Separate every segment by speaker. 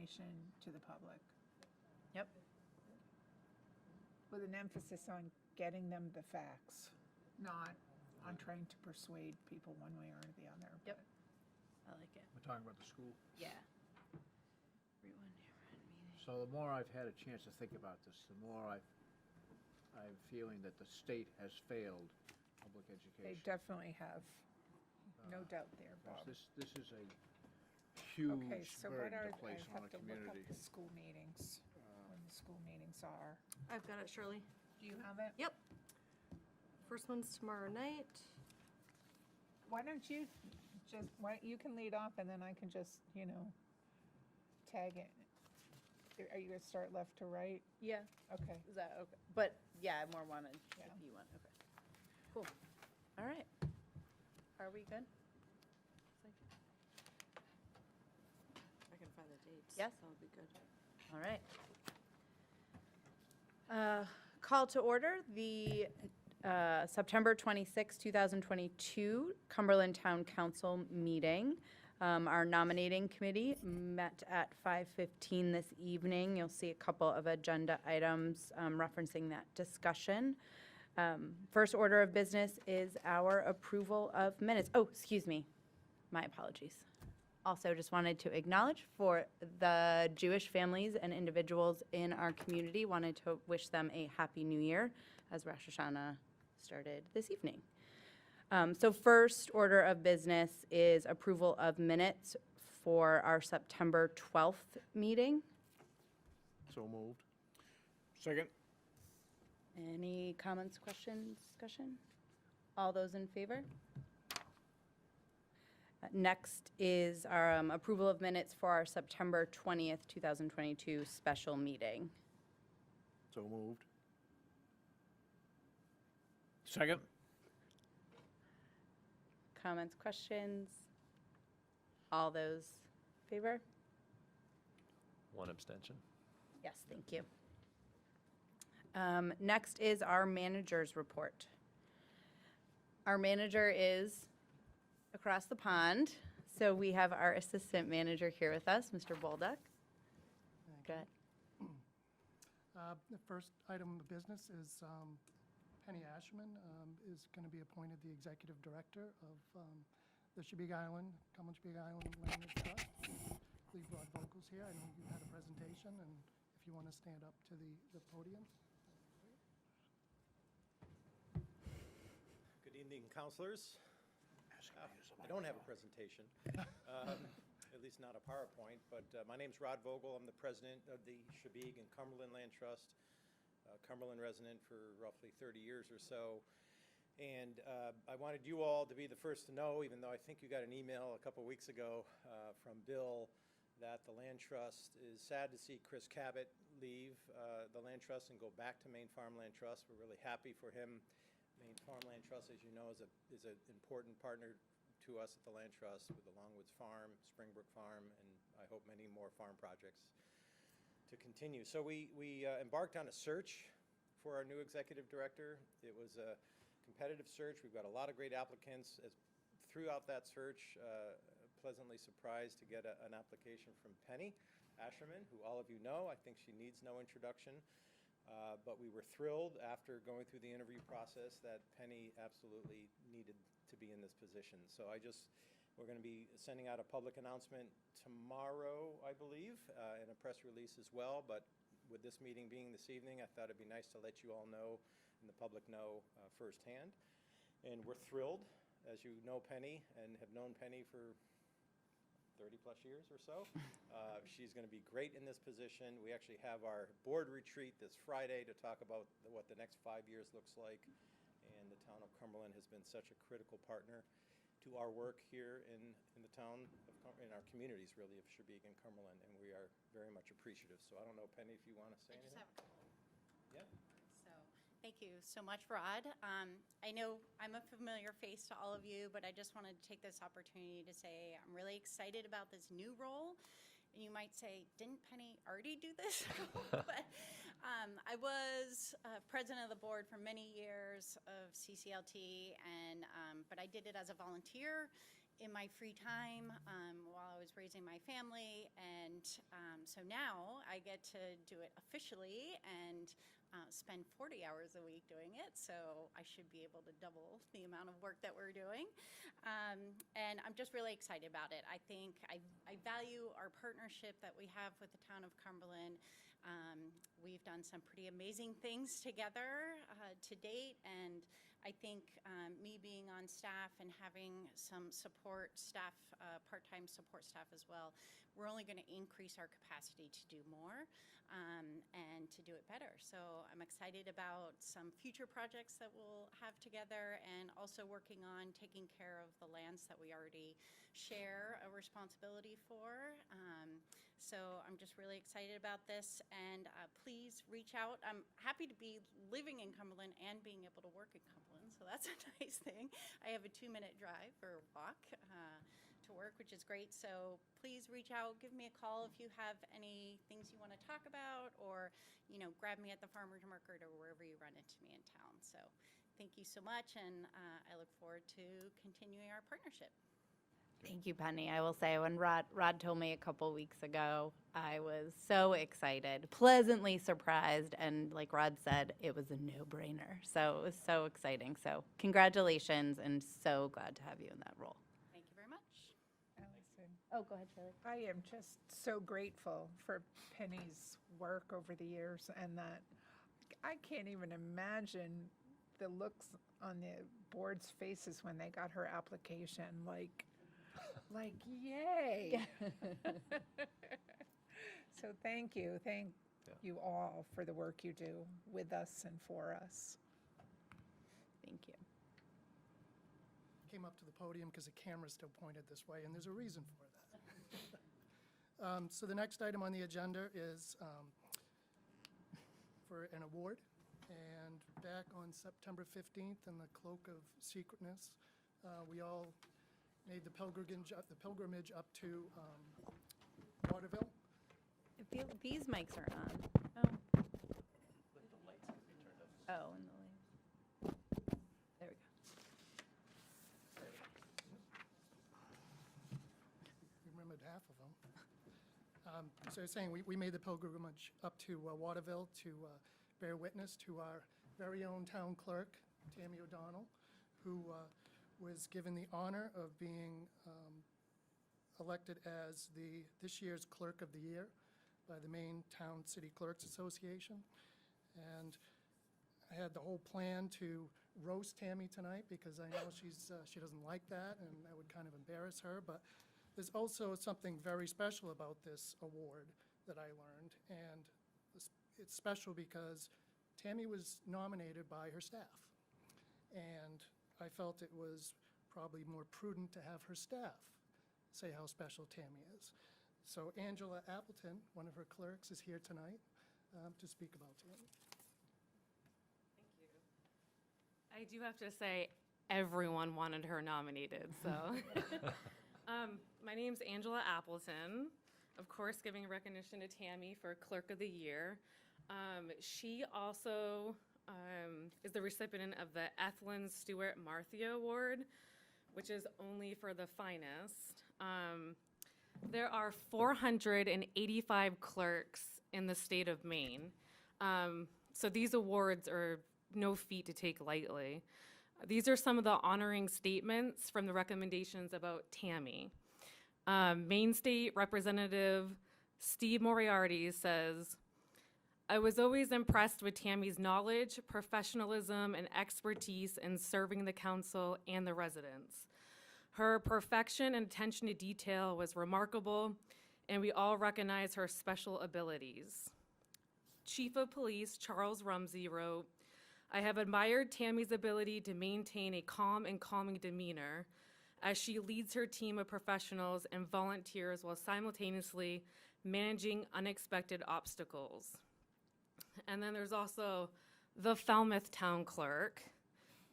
Speaker 1: information to the public,
Speaker 2: Yep.
Speaker 1: with an emphasis on getting them the facts, not on trying to persuade people one way or the other.
Speaker 2: Yep.
Speaker 1: but-
Speaker 2: I like it.
Speaker 3: We're talking about the school.
Speaker 2: Yeah. Everyone meeting.
Speaker 3: So the more I've had a chance to think about this, the more I'm feeling that the state has failed public
Speaker 1: They
Speaker 3: education.
Speaker 1: definitely have, no doubt there,
Speaker 3: Because
Speaker 1: Bob.
Speaker 3: This is a huge
Speaker 1: Okay, so what
Speaker 3: burden
Speaker 1: are,
Speaker 3: to
Speaker 1: I
Speaker 3: place on
Speaker 1: have
Speaker 3: a
Speaker 1: to look
Speaker 3: community.
Speaker 1: up the school meetings, when the school meetings are.
Speaker 4: I've got it, Shirley.
Speaker 1: Do you have it?
Speaker 4: Yep. First one's tomorrow night.
Speaker 1: Why don't you you can lead off and then I can just, tag it. Are you gonna start left to right?
Speaker 2: Yeah.
Speaker 1: Okay.
Speaker 2: Is that okay? But yeah, I more wanted
Speaker 1: Yeah.
Speaker 2: if you want. Okay. Cool. All right. Are we good?
Speaker 4: I can find the dates.
Speaker 2: Yes.
Speaker 4: That would be good.
Speaker 2: All right. Call to order the September 26, 2022 Cumberland Town Council meeting. Our nominating committee met at 5:15 this evening. You'll see a couple of agenda items referencing that discussion. First order of business is our approval of minutes. Oh, excuse me. My apologies. Also, just wanted to acknowledge for the Jewish families and individuals in our community, wanted to wish them a happy new year as Rosh Hashanah started this evening. So first order of business is approval of minutes for our September 12th meeting.
Speaker 3: So moved. Second.
Speaker 2: Any comments, questions, discussion? All those in favor? Next is our approval of minutes for our September 20th, 2022 special meeting.
Speaker 3: So moved. Second.
Speaker 2: Comments, questions? All those in favor?
Speaker 5: One abstention.
Speaker 2: Yes, thank you. Next is our manager's report. Our manager is across the pond, so we have our assistant manager here with us, Mr. Bolduc. Good.
Speaker 6: The first item of business is Penny Ashman is going to be appointed the executive director of the Chesapeake Island, Cumberland Chesapeake Island Land Trust. Please brought vocals here. I know you had a presentation, and if you want to stand up to the podium.
Speaker 7: Good evening, counselors. I don't have a presentation, at least not a PowerPoint, but my name's Rod Vogel. I'm the president of the Chesapeake and Cumberland Land Trust, Cumberland resident for roughly 30 years or so. And I wanted you all to be the first to know, even though I think you got an email a couple weeks ago from Bill, that the Land Trust is sad to see Chris Cabot leave the Land Trust and go back to Maine Farmland Trust. We're really happy for him. Maine Farmland Trust, as you know, is an important partner to us at the Land Trust with the Longwoods Farm, Springbrook Farm, and I hope many more farm projects to continue. So we embarked on a search for our new executive director. It was a competitive search. We've got a lot of great applicants. Throughout that search, pleasantly surprised to get an application from Penny Asherman, who all of you know. I think she needs no introduction. But we were thrilled after going through the interview process that Penny absolutely needed to be in this position. So we're going to be sending out a public announcement tomorrow, I believe, and a press release as well. But with this meeting being this evening, I thought it'd be nice to let you all know and the public know firsthand. And we're thrilled, as you know Penny and have known Penny for 30 plus years or so. She's going to be great in this position. We actually have our board retreat this Friday to talk about what the next 5 years looks like. And the town of Cumberland has been such a critical partner to our work here in the town, in our communities really, of Chesapeake and Cumberland, and we are very much appreciative. So I don't know, Penny, if you want to say
Speaker 8: I just
Speaker 7: anything?
Speaker 8: have a couple.
Speaker 7: Yeah.
Speaker 8: So, thank you so much, Rod. I know I'm a familiar face to all of you, but I just wanted to take this opportunity to say I'm really excited about this new role. And you might say, didn't Penny already do this? But I was president of the board for many years of CCLT, and but I did it as a volunteer in my free time while I was raising my family, and So now I get to do it officially and spend 40 hours a week doing it. So I should be able to double the amount of work that we're doing. And I'm just really excited about it. I think I value our partnership that we have with the town of Cumberland. We've done some pretty amazing things together to date, and I think me being on staff and having some support staff, part-time support staff as well, we're only going to increase our capacity to do more and to do it better. So I'm excited about some future projects that we'll have together, and also working on taking care of the lands that we already share a responsibility for. So I'm just really excited about this, and please reach out. I'm happy to be living in Cumberland and being able to work in Cumberland, so that's a nice thing. I have a 2-minute drive or walk to work, which is great. So please reach out, give me a call if you have any things you want to talk about, or grab me at the farmer's market or wherever you run into me in town. So thank you so much, and I look forward to continuing our partnership.
Speaker 2: Thank you, Penny. I will say, when Rod told me a couple weeks ago, I was so excited, pleasantly surprised, and like Rod said, it was a no-brainer. So it was so exciting. So congratulations, and so glad to have you in that role.
Speaker 8: Thank you very much.
Speaker 1: Allison.
Speaker 2: Oh, go ahead, Shirley.
Speaker 1: I am just so grateful for Penny's work over the years, and that I can't even imagine the looks on the board's faces when they got her application, like yay. So thank you. Thank you all for the work you do with us and for us.
Speaker 2: Thank you.
Speaker 6: Came up to the podium because the camera's still pointed this way, and there's a reason for that. So the next item on the agenda is for an award. And back on September 15th, in the cloak of secretness, we all made the pilgrimage up to Waterville.
Speaker 2: I feel these mics are on. Oh. Oh, and the lights. There we go.
Speaker 6: We remembered half of them. So I was saying, we made the pilgrimage up to Waterville to bear witness to our very own town clerk, Tammy O'Donnell, who was given the honor of being elected as this year's Clerk of the Year by the Maine Town City Clerks Association. And I had the whole plan to roast Tammy tonight, because I know she doesn't like that, and that would kind of embarrass her. But there's also something very special about this award that I learned, and it's special because Tammy was nominated by her staff, and I felt it was probably more prudent to have her staff say how special Tammy is. So Angela Appleton, one of her clerks, is here tonight to speak about Tammy.
Speaker 9: Thank you. I do have to say, everyone wanted her nominated, so. My name's Angela Appleton, of course, giving recognition to Tammy for Clerk of the Year. She also is the recipient of the Ethlyn Stewart Marthia Award, which is only for the finest. There are 485 clerks in the state of Maine. So these awards are no feat to take lightly. These are some of the honoring statements from the recommendations about Tammy. Maine State Representative Steve Moriarty says, "I was always impressed with Tammy's knowledge, professionalism, and expertise in serving the council and the residents. Her perfection and attention to detail was remarkable, and we all recognize her special abilities." Chief of Police Charles Rumsey wrote, "I have admired Tammy's ability to maintain a calm and calming demeanor as she leads her team of professionals and volunteers while simultaneously managing unexpected obstacles." And then there's also the Falmouth Town Clerk,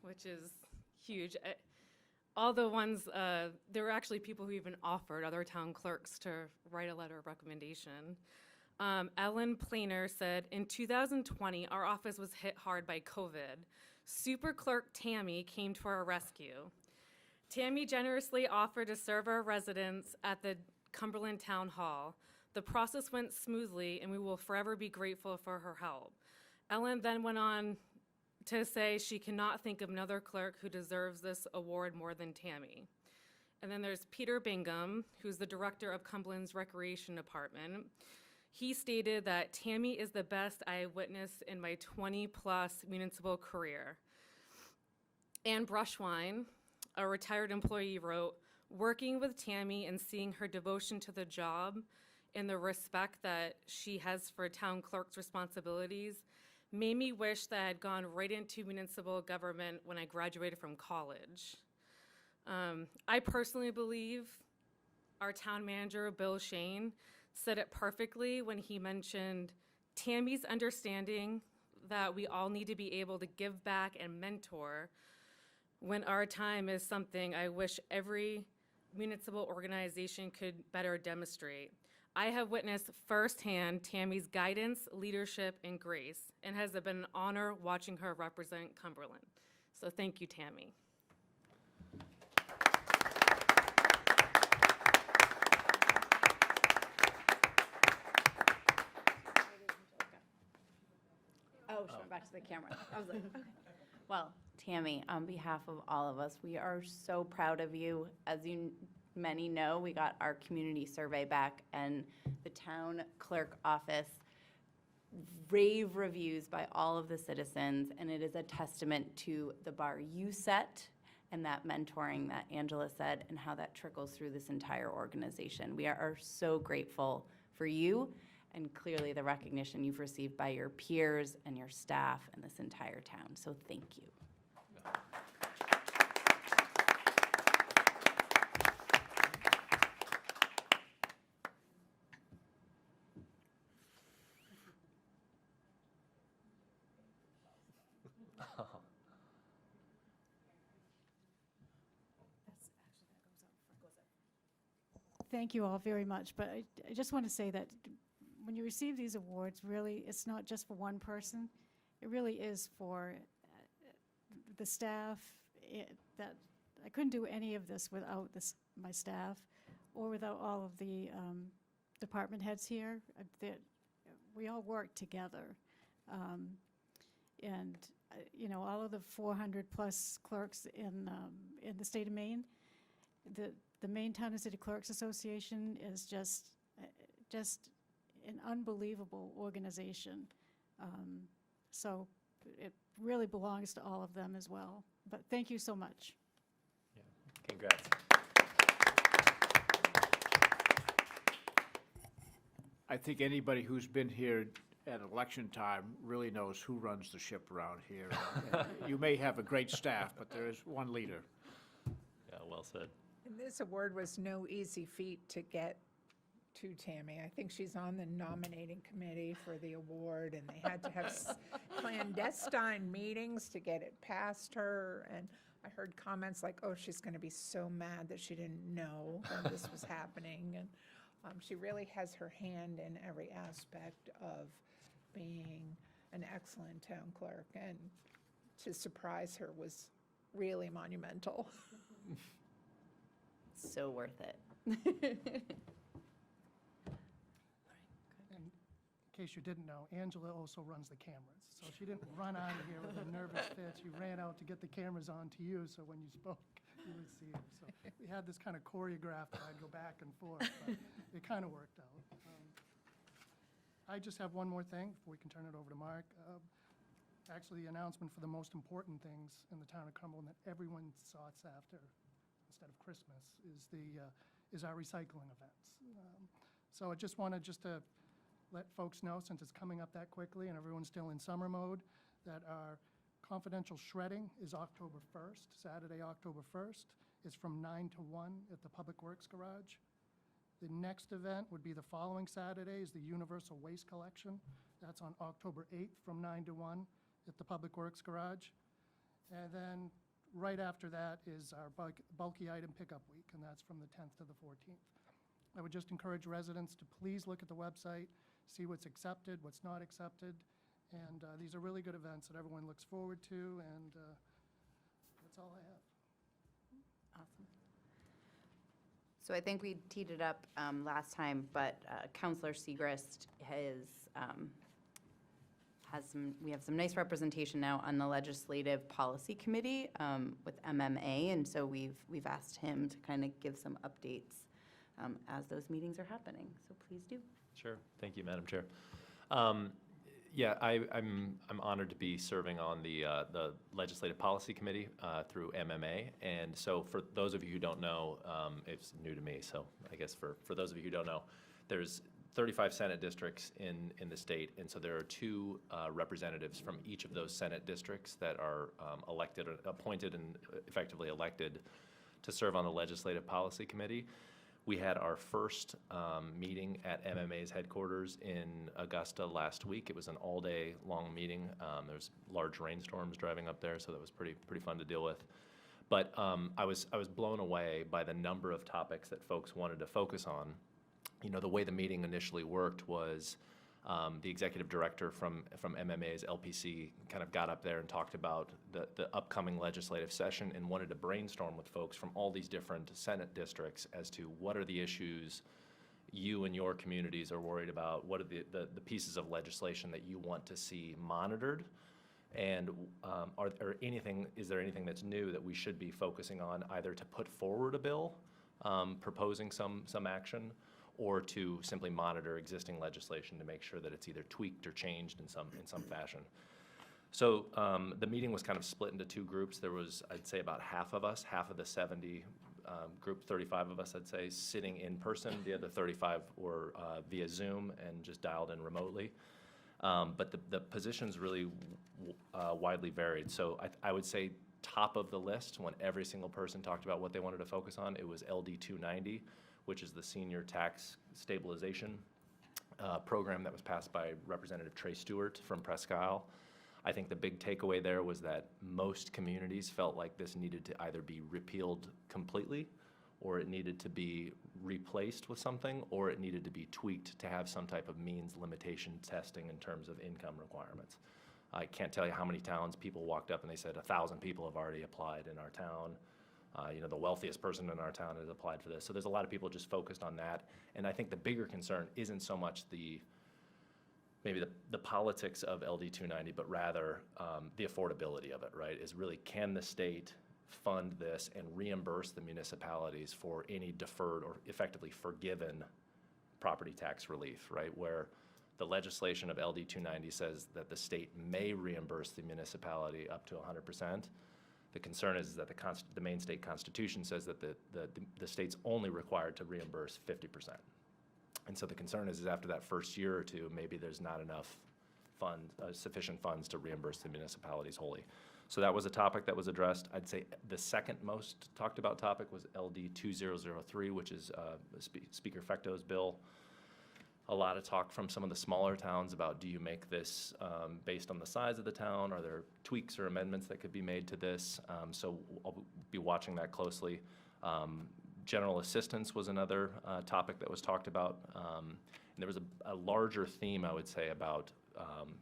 Speaker 9: which is huge. All the ones, there were actually people who even offered other town clerks to write a letter of recommendation. Ellen Planer said, "In 2020, our office was hit hard by COVID. Super Clerk Tammy came to our rescue. Tammy generously offered to serve our residents at the Cumberland Town Hall. The process went smoothly, and we will forever be grateful for her help. Ellen then went on to say she cannot think of another clerk who deserves this award more than Tammy. And then there's Peter Bingham, who's the director of Cumberland's Recreation Department. He stated that Tammy is the best I have witnessed in my 20-plus municipal career. Anne Brushwine, a retired employee, wrote, "Working with Tammy and seeing her devotion to the job and the respect that she has for town clerk's responsibilities made me wish that I had gone right into municipal government when I graduated from college." I personally believe our town manager, Bill Shane, said it perfectly when he mentioned Tammy's understanding that we all need to be able to give back and mentor when our time is something I wish every municipal organization could better demonstrate. I have witnessed firsthand Tammy's guidance, leadership, and grace, and has been an honor watching her represent Cumberland. So thank you, Tammy.
Speaker 2: Oh, she went back to the camera. I was like, okay. Well, Tammy, on behalf of all of us, we are so proud of you. As you many know, we got our community survey back, and the town clerk office rave reviews by all of the citizens, and it is a testament to the bar you set and that mentoring that Angela said and how that trickles through this entire organization. We are so grateful for you and clearly the recognition you've received by your peers and your staff and this entire town. So thank you.
Speaker 10: Thank you all very much, but I just want to say that when you receive these awards, really, it's not just for one person. It really is for the staff. That I couldn't do any of this without my staff or without all of the department heads here. We all work together. And you know, all of the 400-plus clerks in the state of Maine, the Maine Town and City Clerks Association is just an unbelievable organization. So it really belongs to all of them as well. But thank you so much.
Speaker 5: Yeah. Congrats.
Speaker 3: I think anybody who's been here at election time really knows who runs the ship around here. You may have a great staff, but there is one leader.
Speaker 5: Yeah, well said.
Speaker 1: And this award was no easy feat to get to Tammy. I think she's on the nominating committee for the award, and they had to have clandestine meetings to get it past her. And I heard comments like, oh, she's going to be so mad that she didn't know when this was happening. And she really has her hand in every aspect of being an excellent town clerk. And to surprise her was really monumental.
Speaker 2: So worth it.
Speaker 6: And in case you didn't know, Angela also runs the cameras. So she didn't run out of here with a nervous fit. She ran out to get the cameras on to you, so when you spoke, you would see her. So we had this kind of choreographed that I'd go back and forth, but it kind of worked out. I just have one more thing before we can turn it over to Mark. Actually, the announcement for the most important things in the town of Cumberland that everyone sought after instead of Christmas is our recycling events. So I just wanted to let folks know, since it's coming up that quickly and everyone's still in summer mode, that our confidential shredding is October 1st, Saturday, October 1st. It's from 9 to 1 at the Public Works Garage. The next event would be the following Saturday is the Universal Waste Collection. That's on October 8th from 9 to 1 at the Public Works Garage. And then right after that is our bulky item pickup week, and that's from the 10th to the 14th. I would just encourage residents to please look at the website, see what's accepted, what's not accepted, and these are really good events that everyone looks forward to, and that's all I have.
Speaker 2: Awesome. So I think we teed it up last time, but Counselor Segrist we have some nice representation now on the Legislative Policy Committee with MMA, and so we've asked him to kind of give some updates as those meetings are happening. So please do.
Speaker 5: Sure. Thank you, Madam Chair. Yeah, I'm honored to be serving on the Legislative Policy Committee through MMA. And so for those of you who don't know, it's new to me, so I guess for those of you who don't know, there's 35 Senate districts in the state, and so there are 2 representatives from each of those Senate districts that are elected, or appointed and effectively elected to serve on the Legislative Policy Committee. We had our first meeting at MMA's headquarters in Augusta last week. It was an all-day long meeting. There's large rainstorms driving up there, so that was pretty fun to deal with. But I was blown away by the number of topics that folks wanted to focus on. You know, the way the meeting initially worked was the executive director from MMA's LPC kind of got up there and talked about the upcoming legislative session and wanted to brainstorm with folks from all these different Senate districts as to what are the issues you and your communities are worried about, what are the pieces of legislation that you want to see monitored, and is there anything that's new that we should be focusing on, either to put forward a bill proposing some action, or to simply monitor existing legislation to make sure that it's either tweaked or changed in some fashion. So the meeting was kind of split into 2 groups. There was, I'd say, about half of us, half of the 70 group, 35 of us, I'd say, sitting in person. The other 35 were via Zoom and just dialed in remotely. But the positions really widely varied. So I would say top of the list, when every single person talked about what they wanted to focus on, it was LD 290, which is the Senior Tax Stabilization program that was passed by Representative Trey Stewart from Presque Isle. I think the big takeaway there was that most communities felt like this needed to either be repealed completely, or it needed to be replaced with something, or it needed to be tweaked to have some type of means limitation testing in terms of income requirements. I can't tell you how many towns people walked up and they said 1,000 people have already applied in our town. You know, the wealthiest person in our town has applied for this. So there's a lot of people just focused on that. And I think the bigger concern isn't so much maybe the politics of LD 290, but rather the affordability of it, right? Is really, can the state fund this and reimburse the municipalities for any deferred or effectively forgiven property tax relief, right? Where the legislation of LD 290 says that the state may reimburse the municipality up to 100%. The concern is that the Maine state constitution says that the state's only required to reimburse 50%. And so the concern is after that first year or 2, maybe there's not enough sufficient funds to reimburse the municipalities wholly. So that was a topic that was addressed. I'd say the second most talked about topic was LD 2003, which is Speaker Fecto's bill. A lot of talk from some of the smaller towns about, do you make this based on the size of the town? Are there tweaks or amendments that could be made to this? So I'll be watching that closely. General assistance was another topic that was talked about. And there was a larger theme, I would say, about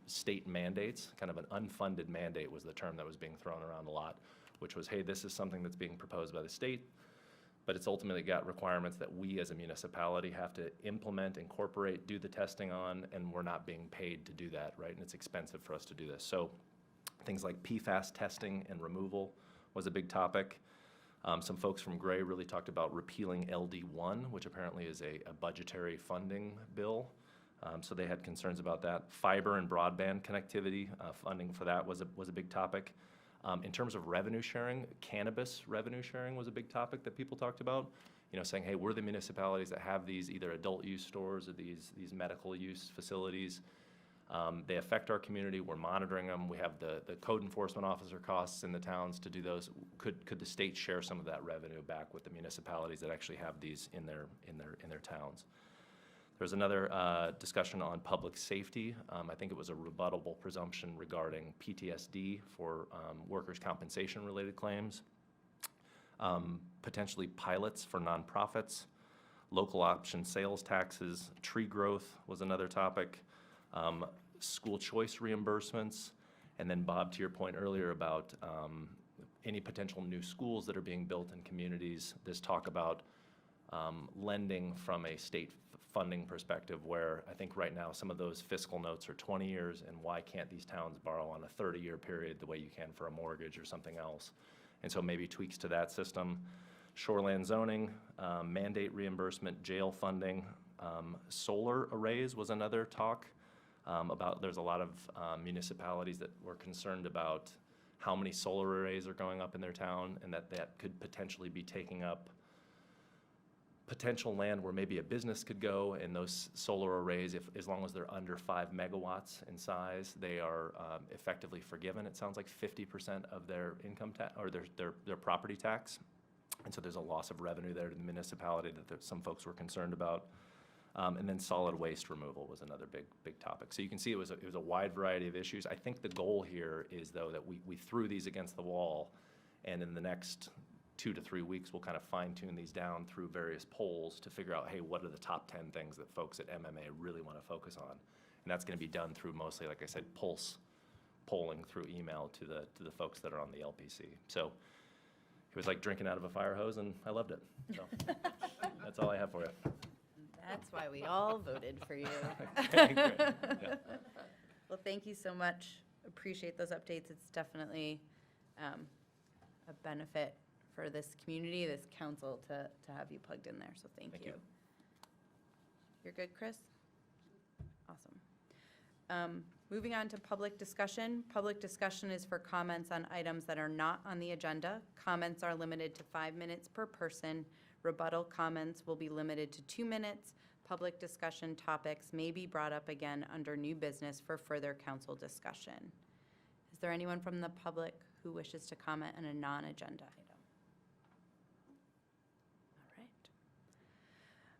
Speaker 5: state mandates. Kind of an unfunded mandate was the term that was being thrown around a lot, which was, hey, this is something that's being proposed by the state, but it's ultimately got requirements that we as a municipality have to implement, incorporate, do the testing on, and we're not being paid to do that, right? And it's expensive for us to do this. So things like PFAS testing and removal was a big topic. Some folks from Gray really talked about repealing LD1, which apparently is a budgetary funding bill. So they had concerns about that. Fiber and broadband connectivity, funding for that was a big topic. In terms of revenue sharing, cannabis revenue sharing was a big topic that people talked about. You know, saying, hey, we're the municipalities that have these either adult use stores or these medical use facilities. They affect our community. We're monitoring them. We have the code enforcement officer costs in the towns to do those. Could the state share some of that revenue back with the municipalities that actually have these in their towns? There's another discussion on public safety. I think it was a rebuttable presumption regarding PTSD for workers' compensation-related claims. Potentially pilots for nonprofits, local option sales taxes, tree growth was another topic, school choice reimbursements, and then Bob, to your point earlier about any potential new schools that are being built in communities, this talk about lending from a state funding perspective, where I think right now some of those fiscal notes are 20 years, and why can't these towns borrow on a 30-year period the way you can for a mortgage or something else? And so maybe tweaks to that system. Shoreland zoning, mandate reimbursement, jail funding, solar arrays was another talk about. There's a lot of municipalities that were concerned about how many solar arrays are going up in their town, and that could potentially be taking up potential land where maybe a business could go, and those solar arrays, as long as they're under 5 megawatts in size, they are effectively forgiven. It sounds like 50% of their income tax, or their property tax. And so there's a loss of revenue there to the municipality that some folks were concerned about. And then solid waste removal was another big topic. So you can see it was a wide variety of issues. I think the goal here is, though, that we threw these against the wall, and in the next 2 to 3 weeks, we'll kind of fine-tune these down through various polls to figure out, hey, what are the top 10 things that folks at MMA really want to focus on? And that's going to be done through mostly, like I said, polling through email to the folks that are on the LPC. So it was like drinking out of a fire hose, and I loved it. So that's all I have for you.
Speaker 2: That's why we all voted for you.
Speaker 5: Okay, great. Yeah.
Speaker 2: Well, thank you so much. Appreciate those updates. It's definitely a benefit for this community, this council, to have you plugged in there, so thank you. You're good, Chris? Awesome. Moving on to public discussion. Public discussion is for comments on items that are not on the agenda. Comments are limited to 5 minutes per person. Rebuttal comments will be limited to 2 minutes. Public discussion topics may be brought up again under new business for further council discussion. Is there anyone from the public who wishes to comment on a non-agenda item? All right.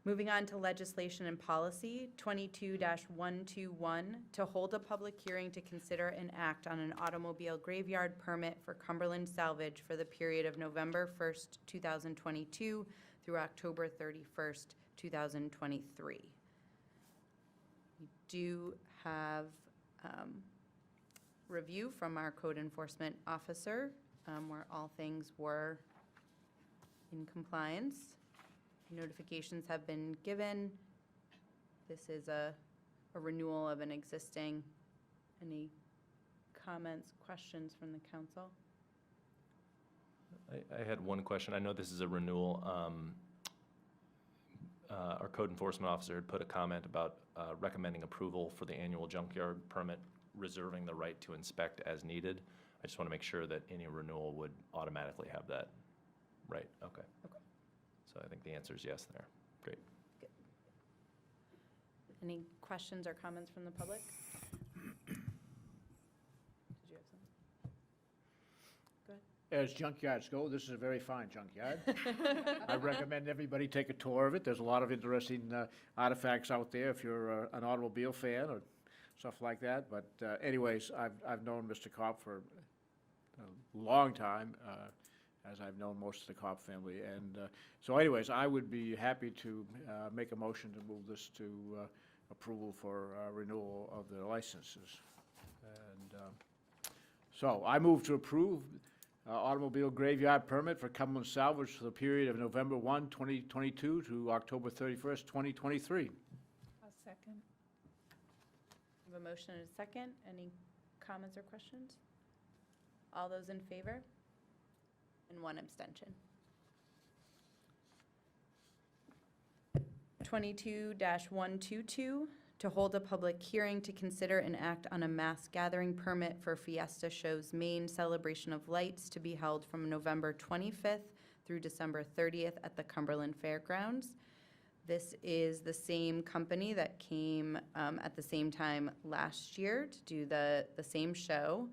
Speaker 2: Moving on to legislation and policy, 22-121, to hold a public hearing to consider and act on an automobile graveyard permit for Cumberland Salvage for the period of November 1st, 2022 through October 31st, 2023. We do have review from our code enforcement officer, where all things were in compliance. Notifications have been given. This is a renewal of an existing. Any comments, questions from the council?
Speaker 5: I had one question. I know this is a renewal. Our code enforcement officer had put a comment about recommending approval for the annual junkyard permit, reserving the right to inspect as needed. I just want to make sure that any renewal would automatically have that right. Okay.
Speaker 2: Okay.
Speaker 5: So I think the answer is yes there. Great.
Speaker 2: Good. Any questions or comments from the public? Did you have something? Go ahead.
Speaker 3: As junkyards go, this is a very fine junkyard. I recommend everybody take a tour of it. There's a lot of interesting artifacts out there if you're an automobile fan or stuff like that. But anyways, I've known Mr. Kopp for a long time, as I've known most of the Kopp family. And so anyways, I would be happy to make a motion to move this to approval for renewal of the licenses. And so I move to approve automobile graveyard permit for Cumberland Salvage for the period of November 1, 2022 to October 31st, 2023.
Speaker 1: I'll second.
Speaker 2: We have a motion and a second. Any comments or questions? All those in favor? And one abstention. 22-122, to hold a public hearing to consider and act on a mass gathering permit for Fiesta Show's main celebration of lights to be held from November 25th through December 30th at the Cumberland Fairgrounds. This is the same company that came at the same time last year to do the same show.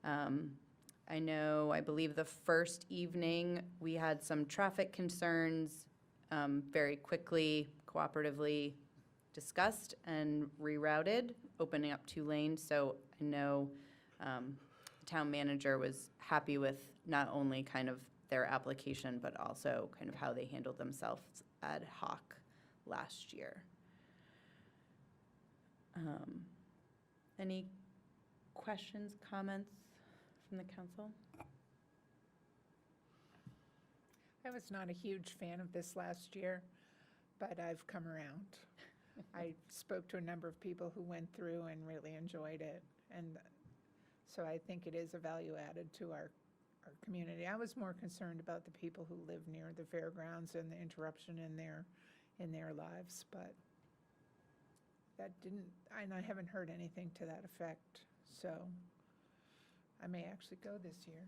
Speaker 2: I believe the first evening, we had some traffic concerns, very quickly, cooperatively discussed and rerouted, opening up 2 lanes. So I know the town manager was happy with not only kind of their application, but also kind of how they handled themselves ad hoc last year. Any questions, comments from the council?
Speaker 1: I was not a huge fan of this last year. but I've come around. I spoke to a number of people who went through and really enjoyed it. And so I think it is a value added to our community. I was more concerned about the people who live near the fairgrounds and the interruption in their lives, but that didn't, and I haven't heard anything to that effect, so I may actually go this year.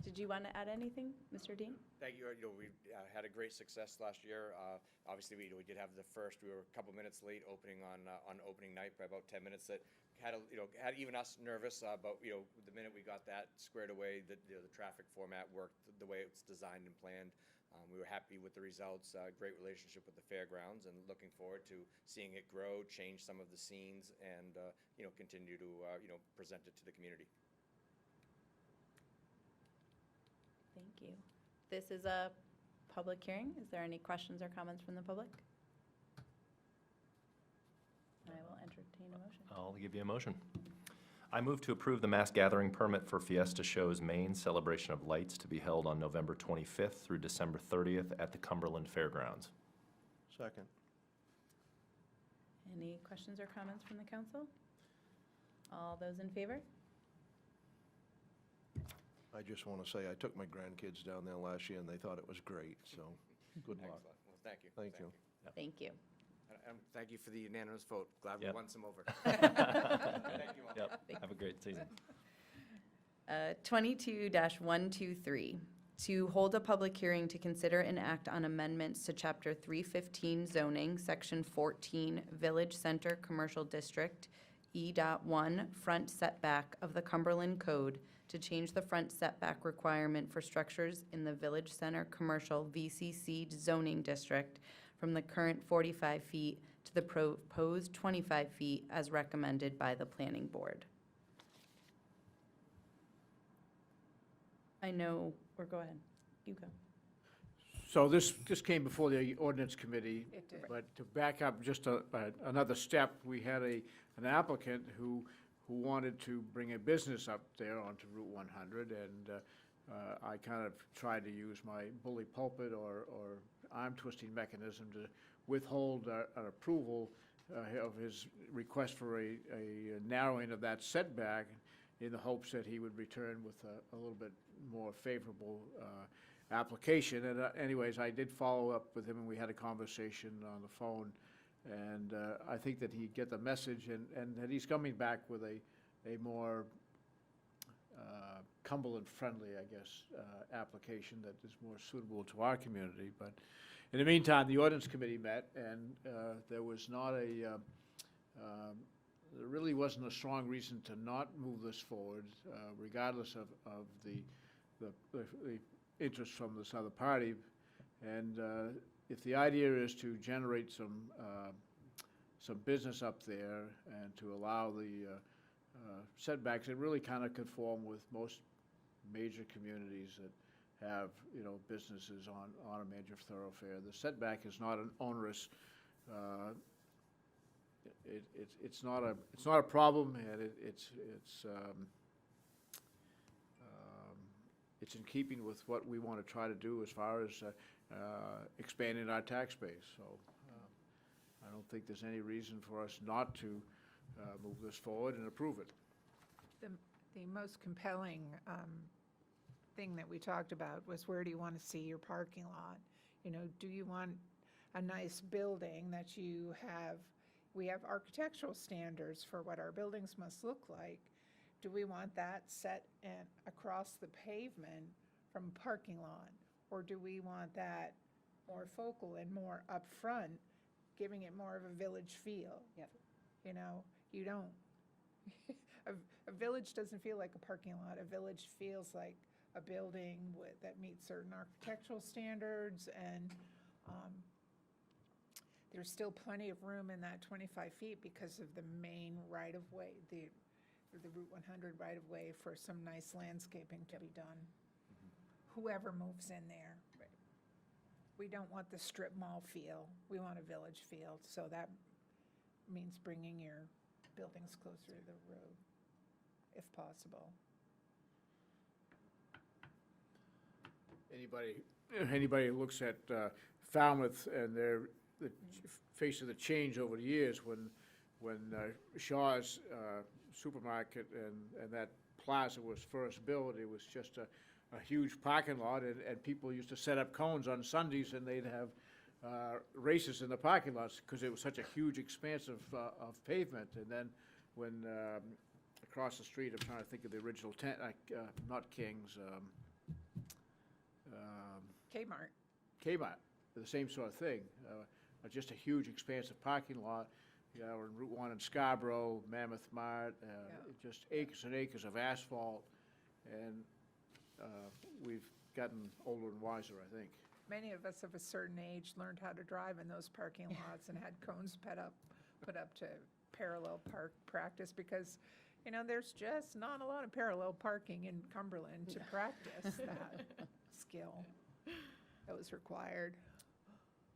Speaker 2: Did you want to add anything, Mr. Dean?
Speaker 11: Thank you. We had a great success last year. Obviously, we did have the first. We were a couple minutes late opening on opening night by about 10 minutes. That had had even us nervous. But the minute we got that squared away, the traffic format worked the way it was designed and planned. We were happy with the results. Great relationship with the fairgrounds, and looking forward to seeing it grow, change some of the scenes, and continue to present it to the community.
Speaker 2: Thank you. This is a public hearing. Is there any questions or comments from the public? I will entertain a motion.
Speaker 5: I'll give you a motion. I move to approve the mass gathering permit for Fiesta Shows Main Celebration of Lights to be held on November 25th through December 30th at the Cumberland Fairgrounds.
Speaker 3: Second.
Speaker 2: Any questions or comments from the council? All those in favor?
Speaker 12: I just want to say, I took my grandkids down there last year, and they thought it was great, so good luck.
Speaker 11: Excellent. Well, thank you.
Speaker 12: Thank you.
Speaker 2: Thank you.
Speaker 11: And thank you for the unanimous vote. Glad we
Speaker 5: Yep.
Speaker 11: won some over.
Speaker 5: Thank
Speaker 11: you all.
Speaker 5: Yep, have a great season.
Speaker 2: 22-123, to hold a public hearing to consider and act on amendments to Chapter 315 zoning, Section 14, Village Center Commercial District, E.1, front setback of the Cumberland Code to change the front setback requirement for structures in the Village Center Commercial VCC zoning district from the current 45 feet to the proposed 25 feet as recommended by the Planning Board. I know, or go ahead, you go.
Speaker 3: So this came before the ordinance committee.
Speaker 1: It did.
Speaker 3: But to back up just another step, we had an applicant who wanted to bring a business up there onto Route 100, and I kind of tried to use my bully pulpit or arm-twisting mechanism to withhold an approval of his request for a narrowing of that setback in the hopes that he would return with a little bit more favorable application. And anyways, I did follow up with him, and we had a conversation on the phone. And I think that he'd get the message, and that he's coming back with a more Cumberland-friendly, I guess, application that is more suitable to our community. But in the meantime, the ordinance committee met, and there was not there really wasn't a strong reason to not move this forward, regardless of the interest from this other party. And if the idea is to generate some business up there and to allow the setbacks, it really kind of conform with most major communities that have, businesses on a major thoroughfare. The setback is not an onerous, it's not a problem, and it's in keeping with what we want to try to do as far as expanding our tax base. So I don't think there's any reason for us not to move this forward and approve it.
Speaker 1: The most compelling thing that we talked about was, where do you want to see your parking lot? Do you want a nice building that you have? We have architectural standards for what our buildings must look like. Do we want that set across the pavement from a parking lot? Or do we want that more focal and more upfront, giving it more of a village feel?
Speaker 2: Yep.
Speaker 1: You don't, a village doesn't feel like a parking lot. A village feels like a building that meets certain architectural standards, and there's still plenty of room in that 25 feet because of the main right-of-way, the Route 100 right-of-way, for some nice landscaping to be done. Whoever moves in there. We don't want the strip mall feel. We want a village feel. So that means bringing your buildings closer to the road, if possible.
Speaker 3: Anybody anybody who looks at Falmouth and the face of the change over the years when Shaw's supermarket and that plaza was first built, it was just a huge parking lot, and people used to set up cones on Sundays, and they'd have races in the parking lots because it was such a huge expanse of pavement. And then when across the street, I'm trying to think of the original tent, not King's,
Speaker 1: Kmart.
Speaker 3: Kmart, the same sort of thing. Just a huge expansive parking lot, you know, on Route 1 in Scarborough, Mammoth Mart, just acres and acres of asphalt. And we've gotten older and wiser, I think.
Speaker 1: Many of us of a certain age learned how to drive in those parking lots and had cones put up to parallel park practice because, you know, there's just not a lot of parallel parking in Cumberland to practice that skill that was required.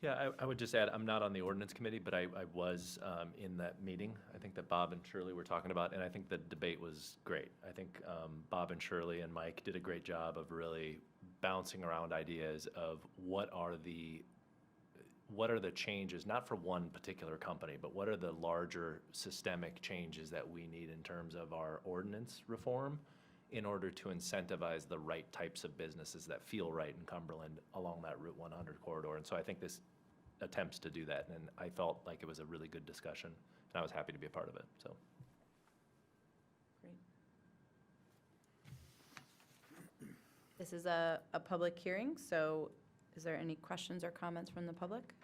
Speaker 5: Yeah, I would just add, I'm not on the ordinance committee, but I was in that meeting. I think that Bob and Shirley were talking about, and I think the debate was great. I think Bob and Shirley and Mike did a great job of really bouncing around ideas of what are the changes, not for one particular company, but what are the larger systemic changes that we need in terms of our ordinance reform in order to incentivize the right types of businesses that feel right in Cumberland along that Route 100 corridor. And so I think this attempts to do that, and I felt like it was a really good discussion, and I was happy to be a part of it, so.
Speaker 2: Great. This is a public hearing, so is there any questions or comments from the public?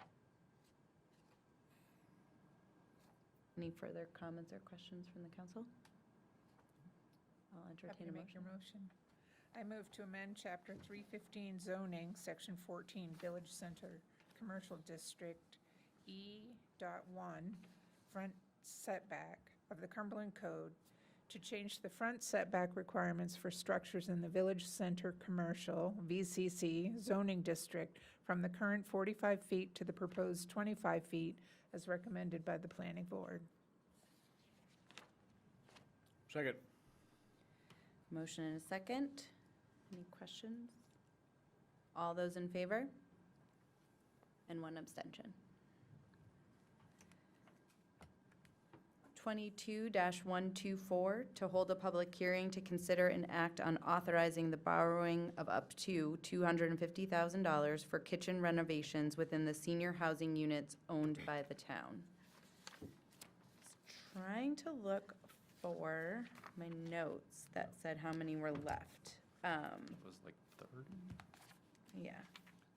Speaker 2: Any further comments or questions from the council? I'll
Speaker 1: Happy
Speaker 2: entertain
Speaker 1: to
Speaker 2: a
Speaker 1: make your
Speaker 2: motion.
Speaker 1: motion. I move to amend Chapter 315 zoning, Section 14, Village Center, Commercial District, E.1, front setback of the Cumberland Code to change the front setback requirements for structures in the Village Center Commercial, VCC, zoning district from the current 45 feet to the proposed 25 feet as recommended by the planning board.
Speaker 3: Second.
Speaker 2: Motion and a second. Any questions? All those in favor? And one abstention. 22-124, to hold a public hearing to consider an act on authorizing the borrowing of up to $250,000 for kitchen renovations within the senior housing units owned by the town. Trying to look for my notes that said how many were left.
Speaker 5: It was like 30?
Speaker 2: Yeah,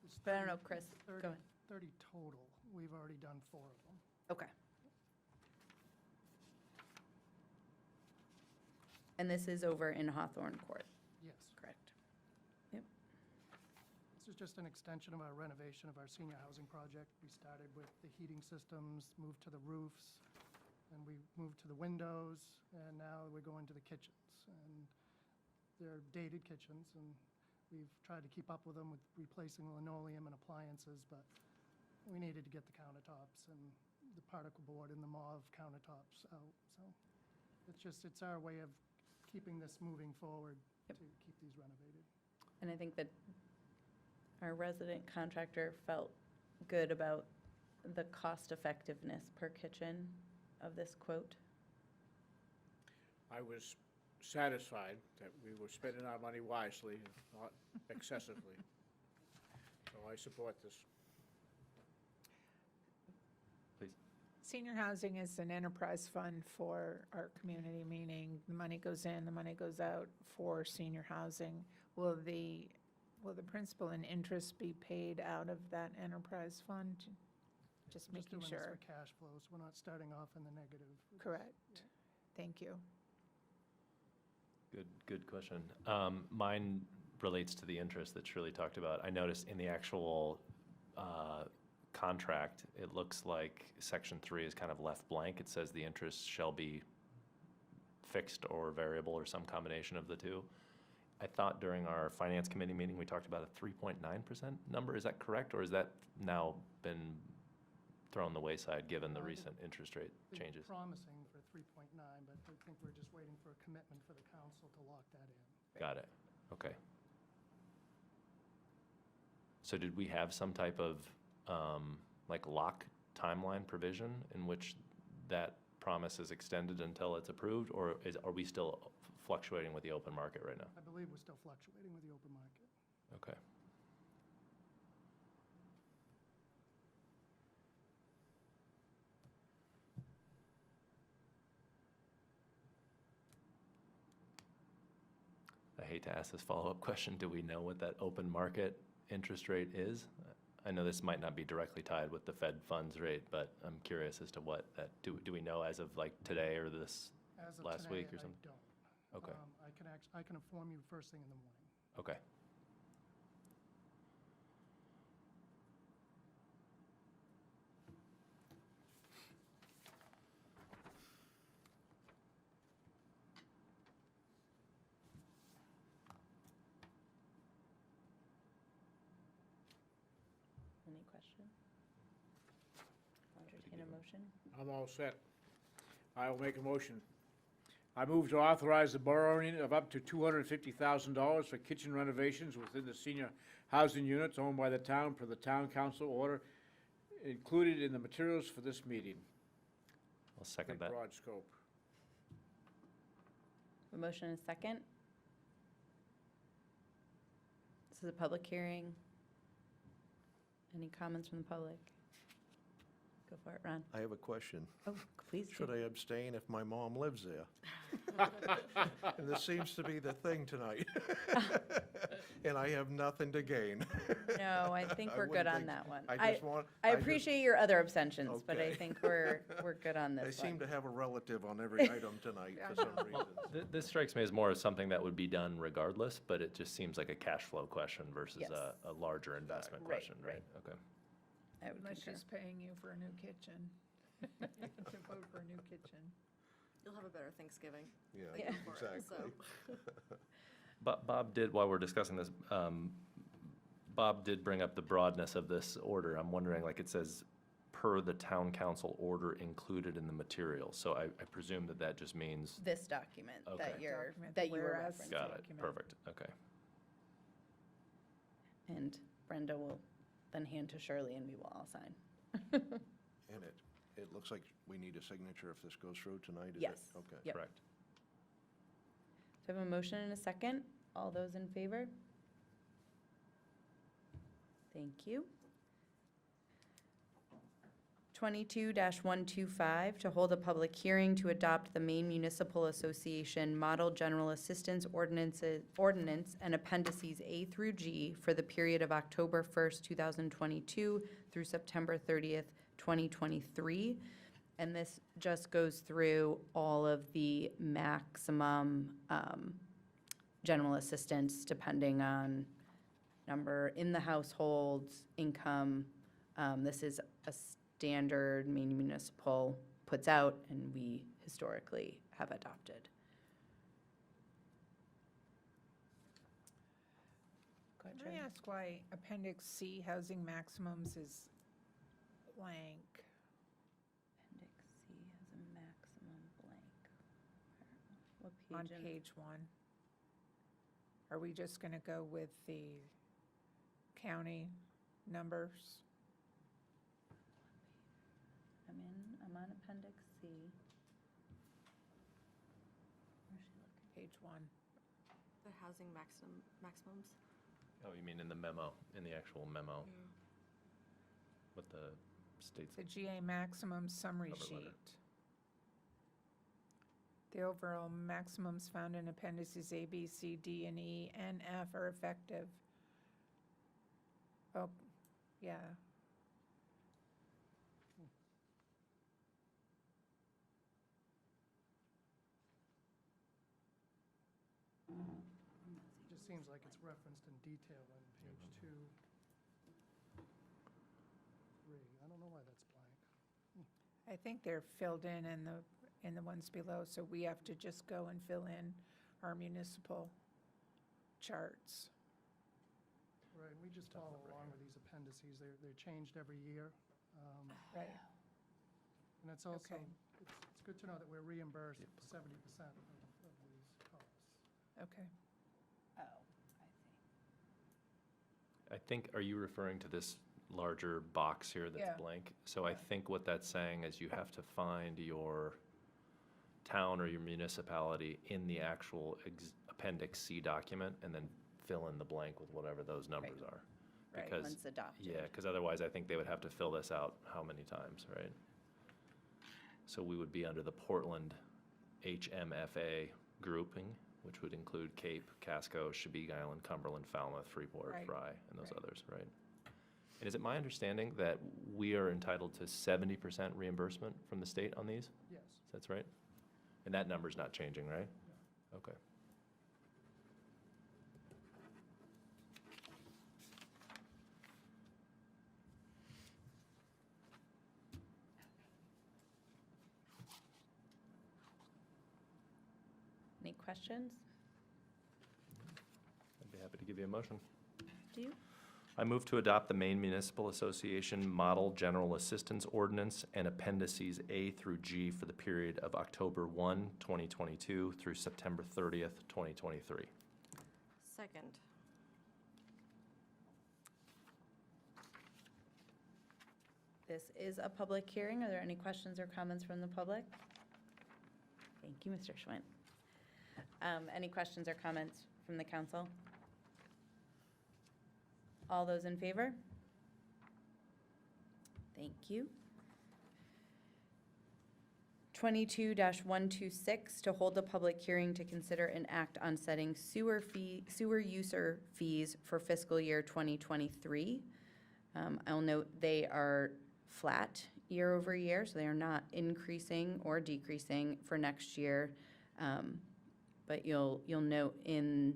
Speaker 6: There's
Speaker 2: but I don't
Speaker 6: 30
Speaker 2: know, Chris,
Speaker 6: 30
Speaker 2: go ahead.
Speaker 6: 30 total. We've already done 4 of them.
Speaker 2: Okay. And this is over in Hawthorne Court,
Speaker 6: Yes.
Speaker 2: correct?
Speaker 6: This is just an extension of our renovation of our senior housing project. We started with the heating systems, moved to the roofs, and we moved to the windows, and now we're going to the kitchens. And they're dated kitchens, and we've tried to keep up with them with replacing linoleum and appliances, but we needed to get the countertops and the particle board and the mauve countertops out. So it's our way of keeping this moving forward to keep these renovated.
Speaker 2: And I think that our resident contractor felt good about the cost effectiveness per kitchen of this quote.
Speaker 3: I was satisfied that we were spending our money wisely, not excessively. So I support this.
Speaker 5: Please.
Speaker 1: Senior housing is an enterprise fund for our community, meaning the money goes in, the money goes out for senior housing. Will the principal and interest be paid out of that enterprise fund? Just
Speaker 6: We're just
Speaker 1: making
Speaker 6: doing
Speaker 1: sure.
Speaker 6: this for cash flows. We're not starting off in the negative.
Speaker 1: Correct. Thank you.
Speaker 5: Good question. Mine relates to the interest that Shirley talked about. I noticed in the actual contract, it looks like Section 3 is kind of left blank. It says the interest shall be fixed or variable or some combination of the two. I thought during our Finance Committee meeting, we talked about a 3.9% number. Is that correct, or has that now been thrown the wayside given the recent interest rate
Speaker 6: It's
Speaker 5: changes?
Speaker 6: promising for 3.9, but I think we're just waiting for a commitment for the council to lock that in.
Speaker 5: Got it. Okay. So did we have some type of, like, lock timeline provision in which that promise is extended until it's approved? Or are we still fluctuating with the open market right now?
Speaker 6: I believe we're still fluctuating with the open market.
Speaker 5: Okay. I hate to ask this follow-up question. Do we know what that open market interest rate is? I know this might not be directly tied with the Fed funds rate, but I'm curious as to what that, do we know as of like today or this
Speaker 6: As of
Speaker 5: last
Speaker 6: today,
Speaker 5: week or something?
Speaker 6: I don't.
Speaker 5: Okay,
Speaker 6: I can inform you first thing in the morning.
Speaker 5: okay.
Speaker 2: Any questions? I'll entertain a motion.
Speaker 3: I'm all set. I will make a motion. I move to authorize the borrowing of up to $250,000 for kitchen renovations within the senior housing units owned by the town per the town council order included in the materials for this meeting.
Speaker 5: I'll second
Speaker 3: Big
Speaker 5: that.
Speaker 3: broad scope.
Speaker 2: A motion and a second. This is a public hearing. Any comments from the public? Go for it, Ron.
Speaker 12: I have a question.
Speaker 2: Oh, please do.
Speaker 12: Should I abstain if my mom lives there? And this seems to be the thing tonight. And I have nothing to gain.
Speaker 2: No, I think
Speaker 12: I
Speaker 2: we're good
Speaker 12: wouldn't
Speaker 2: on
Speaker 12: think-
Speaker 2: that one.
Speaker 12: I just want.
Speaker 2: I
Speaker 12: just-
Speaker 2: appreciate your other abstentions, but I
Speaker 12: Okay.
Speaker 2: think we're good on
Speaker 12: I
Speaker 2: this
Speaker 12: seem
Speaker 2: one.
Speaker 12: to have a relative on every item tonight for some reason.
Speaker 5: This strikes me as more as something that would be done regardless, but it just seems like a cash flow question versus
Speaker 2: Yes.
Speaker 5: a larger investment
Speaker 2: Right,
Speaker 5: question, right? Okay.
Speaker 2: I would
Speaker 1: Unless
Speaker 2: concur.
Speaker 1: she's paying you for a new kitchen. To vote for a new kitchen.
Speaker 4: You'll have a better Thanksgiving.
Speaker 12: Yeah,
Speaker 2: Yeah.
Speaker 4: for it,
Speaker 12: exactly.
Speaker 5: But Bob did, while we're discussing this, Bob did bring up the broadness of this order. I'm wondering, like, it says, per the town council order included in the material. So I presume that that just means,
Speaker 2: This document
Speaker 5: Okay.
Speaker 2: that you're,
Speaker 1: Document,
Speaker 2: that you were
Speaker 1: whereas
Speaker 2: referencing.
Speaker 5: got it,
Speaker 1: document.
Speaker 5: perfect, okay.
Speaker 2: And Brenda will then hand to Shirley and we will all sign.
Speaker 12: And it looks like we need a signature if this goes through tonight, is it?
Speaker 2: Yes.
Speaker 12: Okay.
Speaker 2: Yep.
Speaker 5: Correct.
Speaker 2: So I have a motion and a second. All those in favor? Thank you. 22-125, to hold a public hearing to adopt the Maine Municipal Association Model General Assistance Ordinance and Appendices A through G for the period of October 1st, 2022 through September 30th, 2023. And this just goes through all of the maximum general assistance depending on number in the households, income. This is a standard Maine Municipal puts out and we historically have adopted. Go ahead,
Speaker 1: Can I
Speaker 2: Shirley.
Speaker 1: ask why Appendix C, housing maximums, is blank?
Speaker 2: Appendix C has a maximum blank. What
Speaker 1: On
Speaker 2: page?
Speaker 1: page 1? Are we just going to go with the county numbers?
Speaker 2: I'm on Appendix C. Where's she looking?
Speaker 1: Page 1.
Speaker 4: The housing maximums.
Speaker 5: Oh, you mean in the memo, in the actual memo, what the state's,
Speaker 1: The GA maximum summary
Speaker 5: Cover letter.
Speaker 1: sheet. The overall maximums found in appendices A, B, C, D, and E, and F are effective. Oh, yeah.
Speaker 6: It just seems like it's referenced in detail on page 2, 3. I don't know why that's blank.
Speaker 1: I think they're filled in the ones below, so we have to just go and fill in our municipal charts.
Speaker 6: Right, and we just follow along with these appendices. They're changed every year.
Speaker 1: Right.
Speaker 6: And it's also,
Speaker 1: Okay.
Speaker 6: it's good to know that we're reimbursed 70% of these costs.
Speaker 1: Okay.
Speaker 2: Oh, I see.
Speaker 5: I think, are you referring to this larger box here
Speaker 1: Yeah.
Speaker 5: that's blank? So I think what that's saying is you have to find your town or your municipality in the actual Appendix C document and then fill in the blank with whatever those numbers are.
Speaker 1: Right.
Speaker 5: Because,
Speaker 2: Once adopted.
Speaker 5: yeah, because otherwise I think they would have to fill this out how many times, right? So we would be under the Portland HMFA grouping, which would include Cape, Casco, Chebeague Island, Cumberland, Falmouth, Freeport,
Speaker 1: Right.
Speaker 5: Fry, and those
Speaker 1: Right.
Speaker 5: others, right? And is it my understanding that we are entitled to 70% reimbursement from the state on these?
Speaker 6: Yes.
Speaker 5: That's right? And that number's not changing, right? Okay.
Speaker 2: Any questions?
Speaker 5: I'd be happy to give you a motion.
Speaker 2: Do you?
Speaker 5: I move to adopt the Maine Municipal Association Model General Assistance Ordinance and Appendices A through G for the period of October 1, 2022 through September 30th, 2023.
Speaker 4: Second.
Speaker 2: This is a public hearing. Are there any questions or comments from the public? Thank you, Mr. Schwint. Any questions or comments from the council? All those in favor? Thank you. 22-126, to hold a public hearing to consider an act on setting sewer user fees for fiscal year 2023. I'll note they are flat year over year, so they are not increasing or decreasing for next year. But you'll note in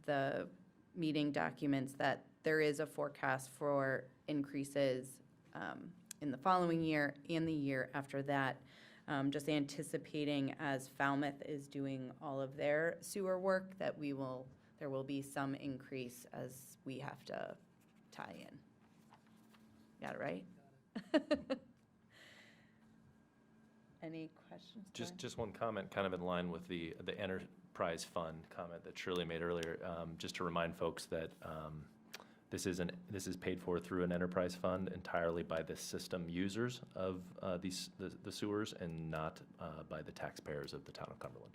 Speaker 2: the meeting documents that there is a forecast for increases in the following year and the year after that. Just anticipating as Falmouth is doing all of their sewer work that there will be some increase as we have to tie in. Got it right? Any questions? Brian?
Speaker 5: Just one comment, kind of in line with the enterprise fund comment that Shirley made earlier. Just to remind folks that this is paid for through an enterprise fund entirely by the system users of the sewers and not by the taxpayers of the town of Cumberland.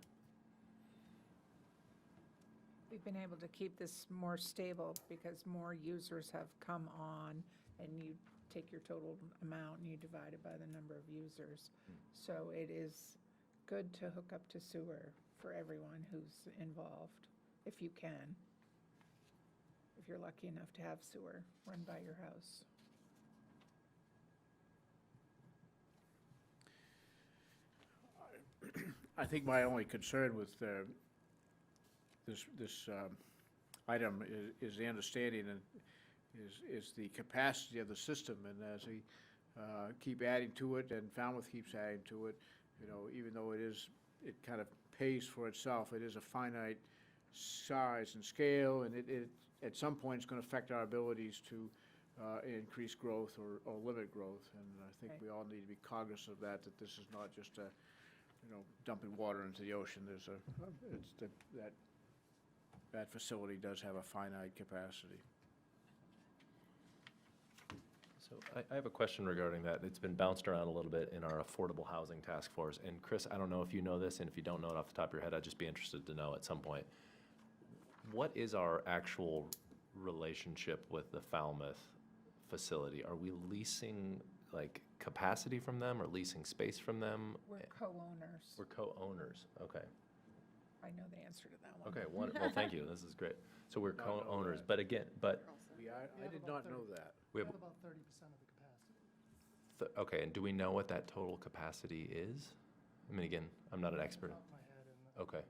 Speaker 1: We've been able to keep this more stable because more users have come on, and you take your total amount and you divide it by the number of users. So it is good to hook up to sewer for everyone who's involved, if you can. If you're lucky enough to have sewer run by your house.
Speaker 3: I think my only concern with this item is the understanding and is the capacity of the system. And as we keep adding to it, and Falmouth keeps adding to it, you know, even though it kind of pays for itself, it is a finite size and scale, and it at some point it's going to affect our abilities to increase growth or limit growth. And I think
Speaker 1: Right.
Speaker 3: we all need to be cognizant of that this is not just dumping water into the ocean. There's that facility does have a finite capacity.
Speaker 5: So I have a question regarding that. It's been bounced around a little bit in our Affordable Housing Task Force. And Chris, I don't know if you know this, and if you don't know it off the top of your head, I'd just be interested to know at some point. What is our actual relationship with the Falmouth facility? Are we leasing, like, capacity from them or leasing space from them?
Speaker 1: We're co-owners.
Speaker 5: We're co-owners, okay.
Speaker 1: I know the answer to that one.
Speaker 5: Okay, well, thank you, this is great. So we're
Speaker 3: Not know
Speaker 5: co-owners,
Speaker 3: that.
Speaker 5: but again,
Speaker 3: I did not know that.
Speaker 5: we
Speaker 6: We
Speaker 5: have,
Speaker 6: have about 30% of the capacity.
Speaker 5: okay, and do we know what that total capacity is? I mean, again, I'm not an expert.
Speaker 6: Off the top of my head, and
Speaker 5: Okay.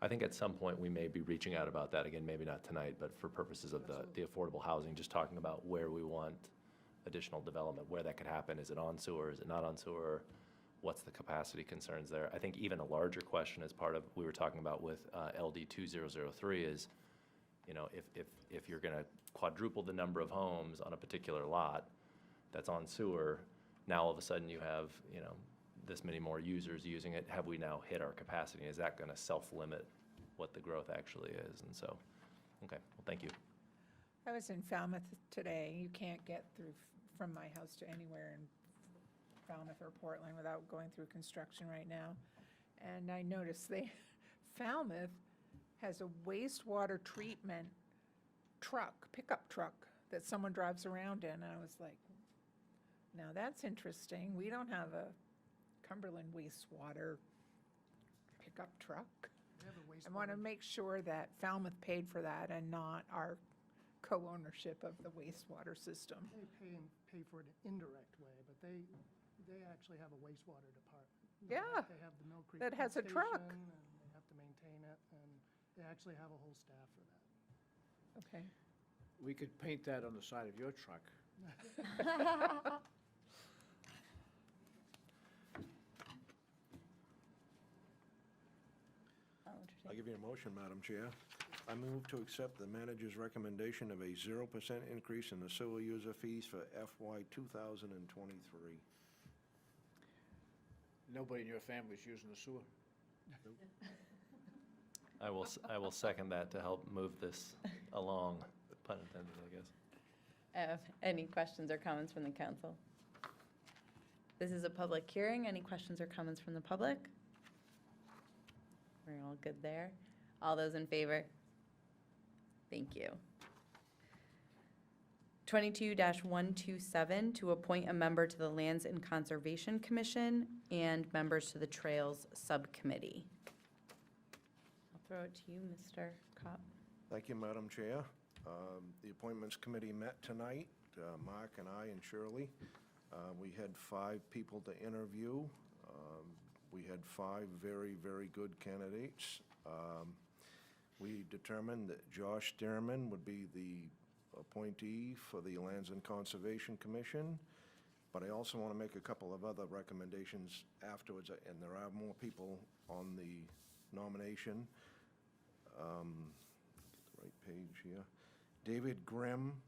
Speaker 5: I think at some point we may be reaching out about that, again, maybe not tonight, but for purposes of the affordable housing, just talking about where we want additional development, where that could happen. Is it on sewer, is it not on sewer? What's the capacity concerns there? I think even a larger question as part of, we were talking about with LD 2003 is, you know, if you're gonna quadruple the number of homes on a particular lot that's on sewer, now all of a sudden you have, you know, this many more users using it. Have we now hit our capacity? Is that gonna self-limit what the growth actually is? And so, okay, well, thank you.
Speaker 1: I was in Falmouth today. You can't get through from my house to anywhere in Falmouth or Portland without going through construction right now. And I noticed Falmouth has a wastewater treatment truck, pickup truck, that someone drives around in. And I was like, now that's interesting. We don't have a Cumberland wastewater pickup truck.
Speaker 6: They have a
Speaker 1: I want to
Speaker 6: wastewater-
Speaker 1: make sure that Falmouth paid for that and not our co-ownership of the wastewater system.
Speaker 6: They pay for it an indirect way, but they actually have a wastewater department.
Speaker 1: Yeah,
Speaker 6: They have the Mill Creek.
Speaker 1: that has a
Speaker 6: pump
Speaker 1: truck.
Speaker 6: station, and they have to maintain it, and they actually have a whole staff for that.
Speaker 1: Okay.
Speaker 3: We could paint that on the side of your truck.
Speaker 12: I'll give you a motion, Madam Chair. I move to accept the manager's recommendation of a 0% increase in the sewer user fees for FY 2023.
Speaker 3: Nobody in your family's using the sewer?
Speaker 5: I will second that to help move this along, pun intended, I guess.
Speaker 2: Any questions or comments from the council? This is a public hearing. Any questions or comments from the public? We're all good there. All those in favor? Thank you. 22-127, to appoint a member to the Lands and Conservation Commission and members to the Trails Subcommittee. I'll throw it to you, Mr. Kopp.
Speaker 12: Thank you, Madam Chair. The Appointments Committee met tonight, Mark and I and Shirley. We had 5 people to interview. We had 5 very, very good candidates. We determined that Josh Dearman would be the appointee for the Lands and Conservation Commission, but I also want to make a couple of other recommendations afterwards, and there are more people on the nomination. Get the right page here. David Grimm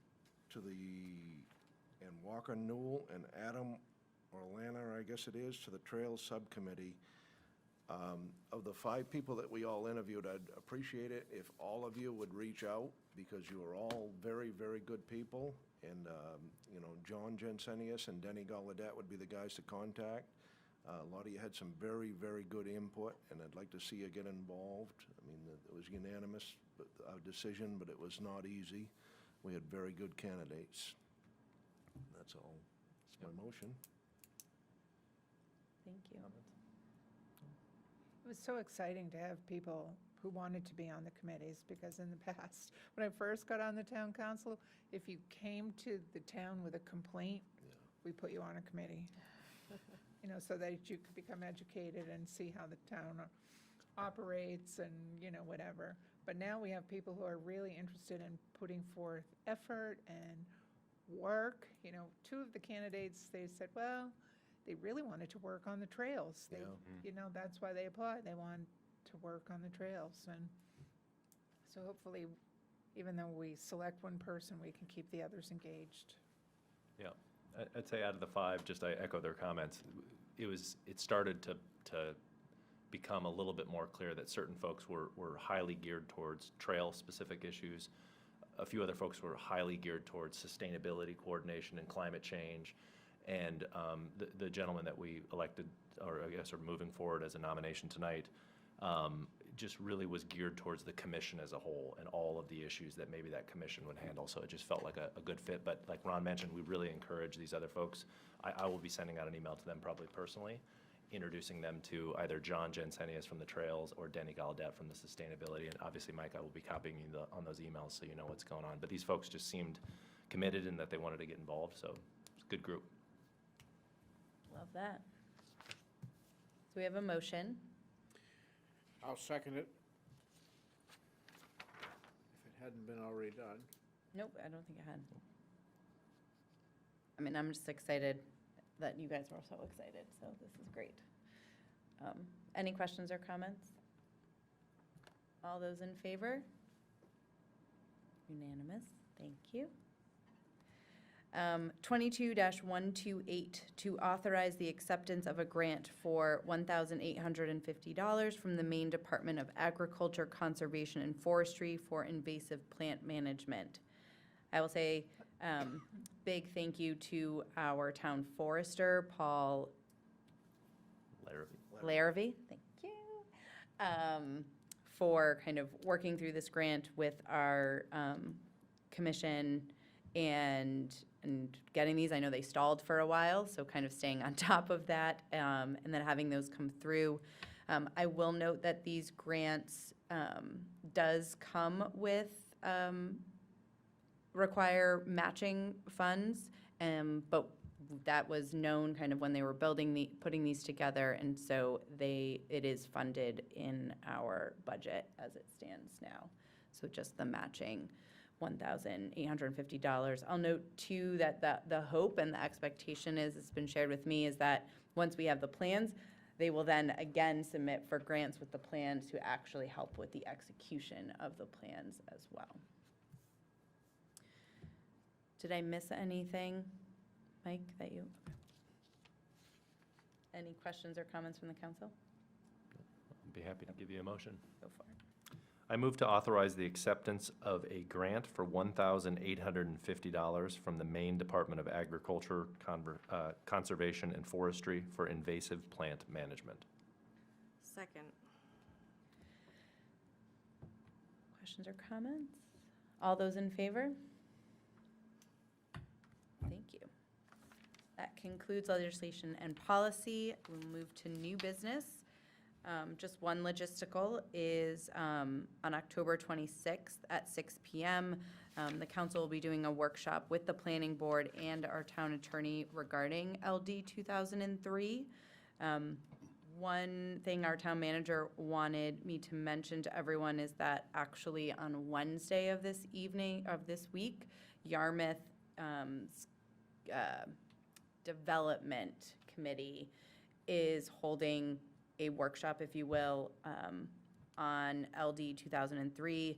Speaker 12: to and Walker Newell and Adam Orlana, I guess it is, to the Trails Subcommittee. Of the 5 people that we all interviewed, I'd appreciate it if all of you would reach out, because you are all very, very good people. And, John Jensenius and Denny Gallaudet would be the guys to contact. A lot of you had some very, very good input, and I'd like to see you get involved. I mean, it was unanimous, decision, but it was not easy. We had very good candidates. That's all. That's my motion.
Speaker 2: Thank you.
Speaker 1: It was so exciting to have people who wanted to be on the committees, because in the past, when I first got on the town council, if you came to the town with a complaint, we put you on a committee. So that you could become educated and see how the town operates and, whatever. But now we have people who are really interested in putting forth effort and work. 2 of the candidates, they said, well, they really wanted to work on the trails. They, that's why they applied. They want to work on the trails. And so hopefully, even though we select one person, we can keep the others engaged.
Speaker 5: Yeah, I'd say out of the 5, just I echo their comments. It started to become a little bit more clear that certain folks were highly geared towards trail-specific issues. A few other folks were highly geared towards sustainability, coordination, and climate change. And the gentleman that we elected, or I guess are moving forward as a nomination tonight, just really was geared towards the commission as a whole and all of the issues that maybe that commission would handle. So it just felt like a good fit. But like Ron mentioned, we really encourage these other folks. I will be sending out an email to them probably personally, introducing them to either John Jensenius from the Trails or Denny Gallaudet from the Sustainability. And obviously, Mike, I will be copying you on those emails so you know what's going on. But these folks just seemed committed and that they wanted to get involved. So it's a good group.
Speaker 2: Love that. So we have a motion.
Speaker 3: I'll second it. If it hadn't been already done.
Speaker 2: Nope, I don't think I had. I mean, I'm just excited that you guys were so excited, so this is great. Any questions or comments? All those in favor? Unanimous, thank you. 22-128, to authorize the acceptance of a grant for $1,850 from the Maine Department of Agriculture, Conservation, and Forestry for invasive plant management. I will say big thank you to our town forester, Paul Larrabee, thank you, for kind of working through this grant with our commission and getting these. I know they stalled for a while, so kind of staying on top of that, and then having those come through. I will note that these grants does come with require matching funds, but that was known kind of when they were putting these together, and so it is funded in our budget as it stands now. So just the matching $1,850. I'll note too that the hope and the expectation is, it's been shared with me, is that once we have the plans, they will then again submit for grants with the plans to actually help with the execution of the plans as well. Did I miss anything, Mike, that you? Okay. Any questions or comments from the council?
Speaker 5: I'd be happy to give you a motion.
Speaker 2: Go for it.
Speaker 5: I move to authorize the acceptance of a grant for $1,850 from the Maine Department of Agriculture, Conservation and Forestry for invasive plant management.
Speaker 4: Second.
Speaker 2: Questions or comments? All those in favor? Thank you. That concludes legislation and policy. We'll move to new business. Just one logistical is on October 26th at 6 p.m. The council will be doing a workshop with the planning board and our town attorney regarding LD 2003. One thing our town manager wanted me to mention to everyone is that actually on Wednesday of this week, Yarmouth Development Committee is holding a workshop, if you will, on LD 2003.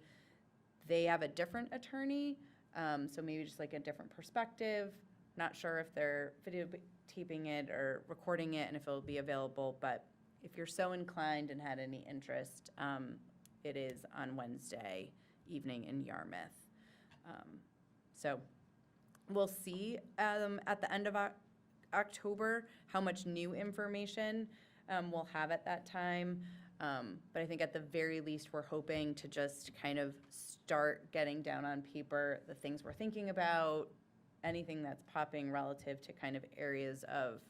Speaker 2: They have a different attorney, so maybe just like a different perspective. Not sure if they're videotaping it or recording it and if it'll be available, but if you're so inclined and had any interest, it is on Wednesday evening in Yarmouth. So we'll see at the end of October how much new information we'll have at that time. But I think at the very least, we're hoping to just kind of start getting down on paper the things we're thinking about, anything that's popping relative to kind of areas of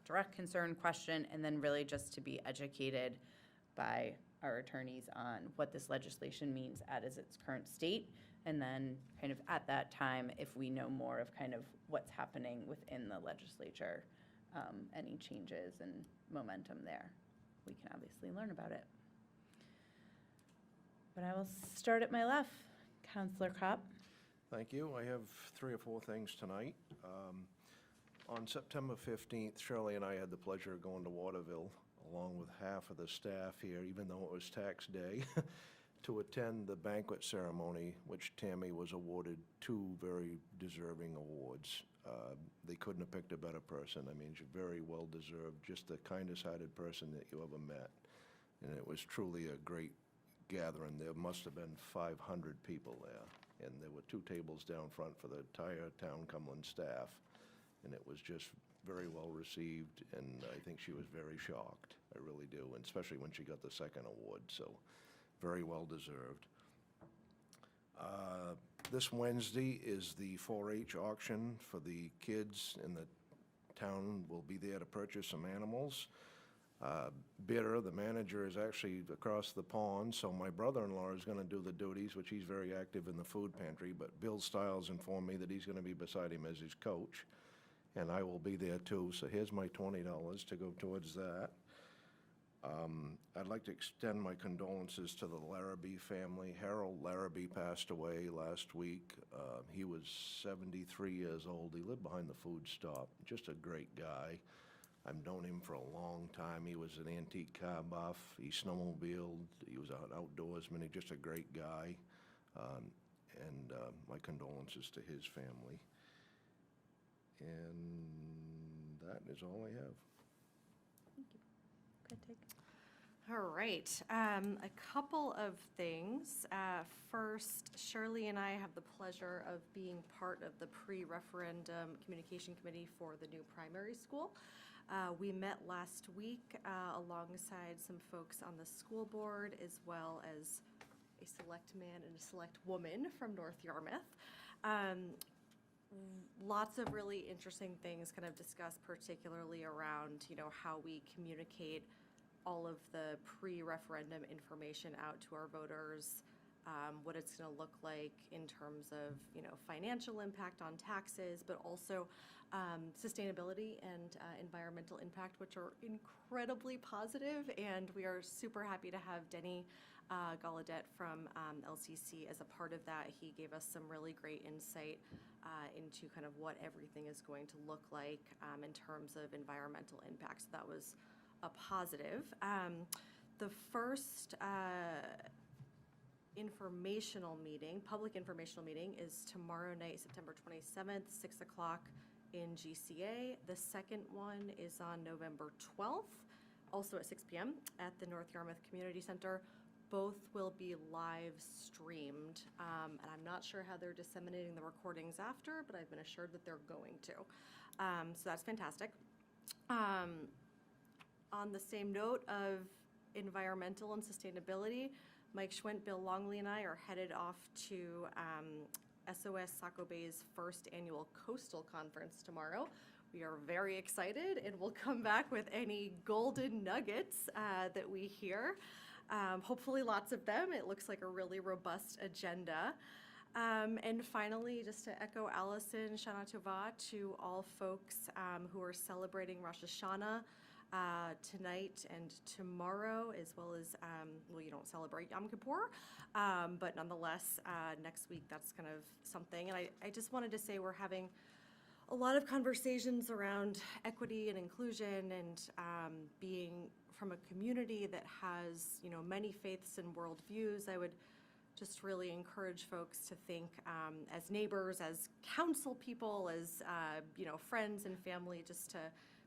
Speaker 2: direct concern, question, and then really just to be educated by our attorneys on what this legislation means at its current state. And then kind of at that time, if we know more of kind of what's happening within the legislature, any changes and momentum there, we can obviously learn about it. But I will start at my left. Councillor Kopp.
Speaker 12: Thank you. I have 3 or 4 things tonight. On September 15th, Shirley and I had the pleasure of going to Waterville, along with half of the staff here, even though it was tax day, to attend the banquet ceremony, which Tammy was awarded 2 very deserving awards. They couldn't have picked a better person. I mean, she's very well deserved, just the kindest-hearted person that you ever met. And it was truly a great gathering. There must have been 500 people there, and there were 2 tables down front for the entire town Cumberland staff. And it was just very well received, and I think she was very shocked. I really do, and especially when she got the second award, so very well deserved. This Wednesday is the 4-H auction for the kids in the town. Will be there to purchase some animals. Bidder, the manager, is actually across the pond, so my brother-in-law is going to do the duties, which he's very active in the food pantry, but Bill Stiles informed me that he's going to be beside him as his coach, and I will be there too, so here's my $20 to go towards that. I'd like to extend my condolences to the Larrabee family. Harold Larrabee passed away last week. He was 73 years old. He lived behind the food stop. Just a great guy. I've known him for a long time. He was an antique car buff. He snowmobiled. He was an outdoorsman. He's just a great guy. And my condolences to his family. And that is all I have.
Speaker 2: Good take.
Speaker 4: All right, a couple of things. First, Shirley and I have the pleasure of being part of the pre-referendum communication committee for the new primary school. We met last week alongside some folks on the school board, as well as a select man and a select woman from North Yarmouth. Lots of really interesting things kind of discussed, particularly around, how we communicate all of the pre-referendum information out to our voters, what it's going to look like in terms of, financial impact on taxes, but also sustainability and environmental impact, which are incredibly positive. And we are super happy to have Denny Gallaudet from LCC as a part of that. He gave us some really great insight into kind of what everything is going to look like in terms of environmental impact. So that was a positive. The first public informational meeting is tomorrow night, September 27th, 6 o'clock in GCA. The second one is on November 12th, also at 6 p.m. at the North Yarmouth Community Center. Both will be live streamed, and I'm not sure how they're disseminating the recordings after, but I've been assured that they're going to. So that's fantastic. On the same note of environmental and sustainability, Mike Schwint, Bill Longley, and I are headed off to SOS Saco Bay's first annual Coastal Conference tomorrow. We are very excited, and we'll come back with any golden nuggets that we hear. Hopefully lots of them. It looks like a really robust agenda. And finally, just to echo Allison, Shana Tova to all folks who are celebrating Rosh Hashanah tonight and tomorrow, as well as, you don't celebrate Yom Kippur, but nonetheless, next week, that's kind of something. And I just wanted to say we're having a lot of conversations around equity and inclusion and being from a community that has, many faiths and worldviews. I would just really encourage folks to think as neighbors, as council people, as, friends and family, just to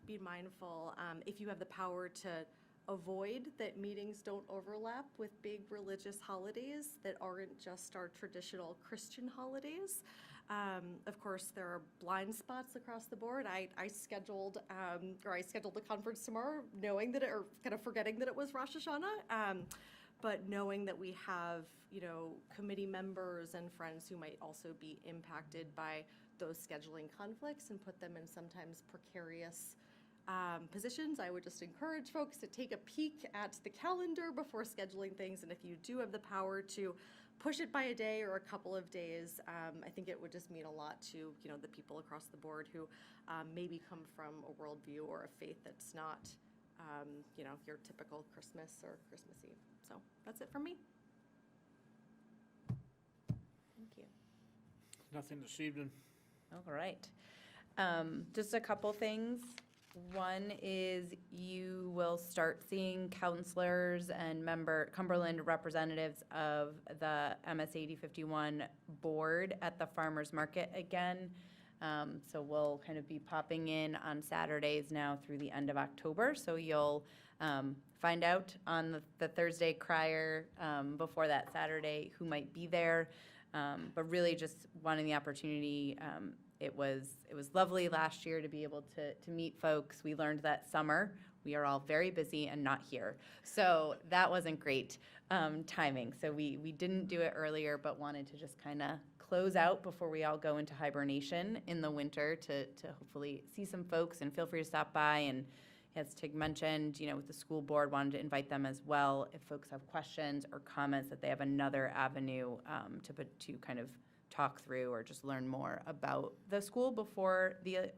Speaker 4: be mindful. If you have the power to avoid that meetings don't overlap with big religious holidays that aren't just our traditional Christian holidays. Of course, there are blind spots across the board. I scheduled the conference tomorrow knowing that or kind of forgetting that it was Rosh Hashanah, but knowing that we have, committee members and friends who might also be impacted by those scheduling conflicts and put them in sometimes precarious positions. I would just encourage folks to take a peek at the calendar before scheduling things, and if you do have the power to push it by a day or a couple of days, I think it would just mean a lot to the people across the board who maybe come from a worldview or a faith that's not your typical Christmas or Christmas Eve. So that's it from me. Thank you.
Speaker 3: Nothing this evening.
Speaker 2: All right. Just a couple things. One is you will start seeing counselors and Cumberland representatives of the MS 8051 board at the farmers market again. So we'll kind of be popping in on Saturdays now through the end of October. So you'll find out on the Thursday prior, before that Saturday, who might be there. But really just wanting the opportunity. It was lovely last year to be able to meet folks. We learned that summer we are all very busy and not here. So that wasn't great timing. So we didn't do it earlier, but wanted to just kind of close out before we all go into hibernation in the winter to hopefully see some folks, and feel free to stop by. And as Tig mentioned, with the school board, wanted to invite them as well. If folks have questions or comments, that they have another avenue to kind of talk through or just learn more about the school before the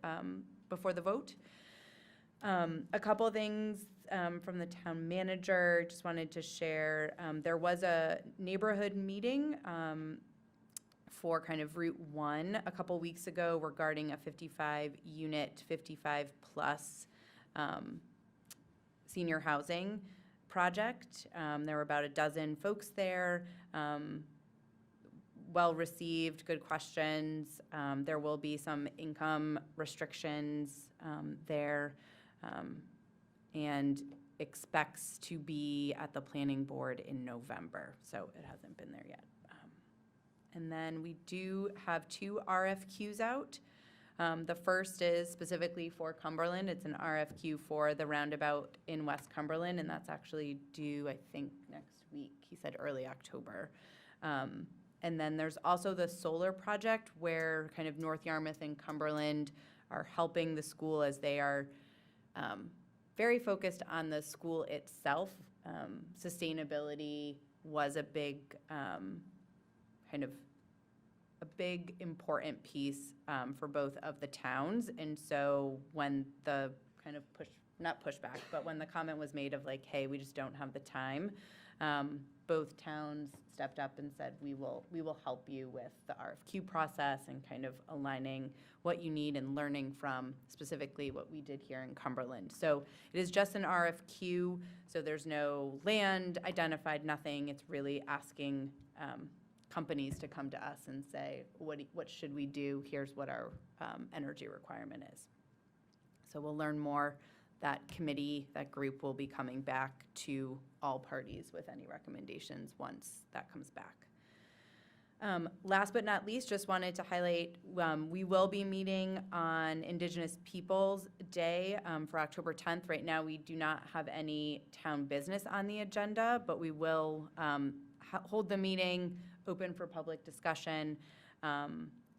Speaker 2: vote. A couple of things from the town manager, just wanted to share. There was a neighborhood meeting for kind of Route 1 a couple weeks ago regarding a 55-unit, 55-plus senior housing project. There were about a dozen folks there. Well received, good questions. There will be some income restrictions there. And expects to be at the planning board in November, so it hasn't been there yet. And then we do have 2 RFQs out. The first is specifically for Cumberland. It's an RFQ for the roundabout in West Cumberland, and that's actually due, I think, next week. He said early October. And then there's also the solar project where kind of North Yarmouth and Cumberland are helping the school as they are very focused on the school itself. Sustainability was a big important piece for both of the towns. And so when the kind of not pushback, but when the comment was made of like, hey, we just don't have the time, both towns stepped up and said, we will help you with the RFQ process and kind of aligning what you need and learning from specifically what we did here in Cumberland. So it is just an RFQ, so there's no land identified, nothing. It's really asking companies to come to us and say, what should we do? Here's what our energy requirement is. So we'll learn more. That committee, that group will be coming back to all parties with any recommendations once that comes back. Last but not least, just wanted to highlight, we will be meeting on Indigenous Peoples Day for October 10th. Right now, we do not have any town business on the agenda, but we will hold the meeting open for public discussion.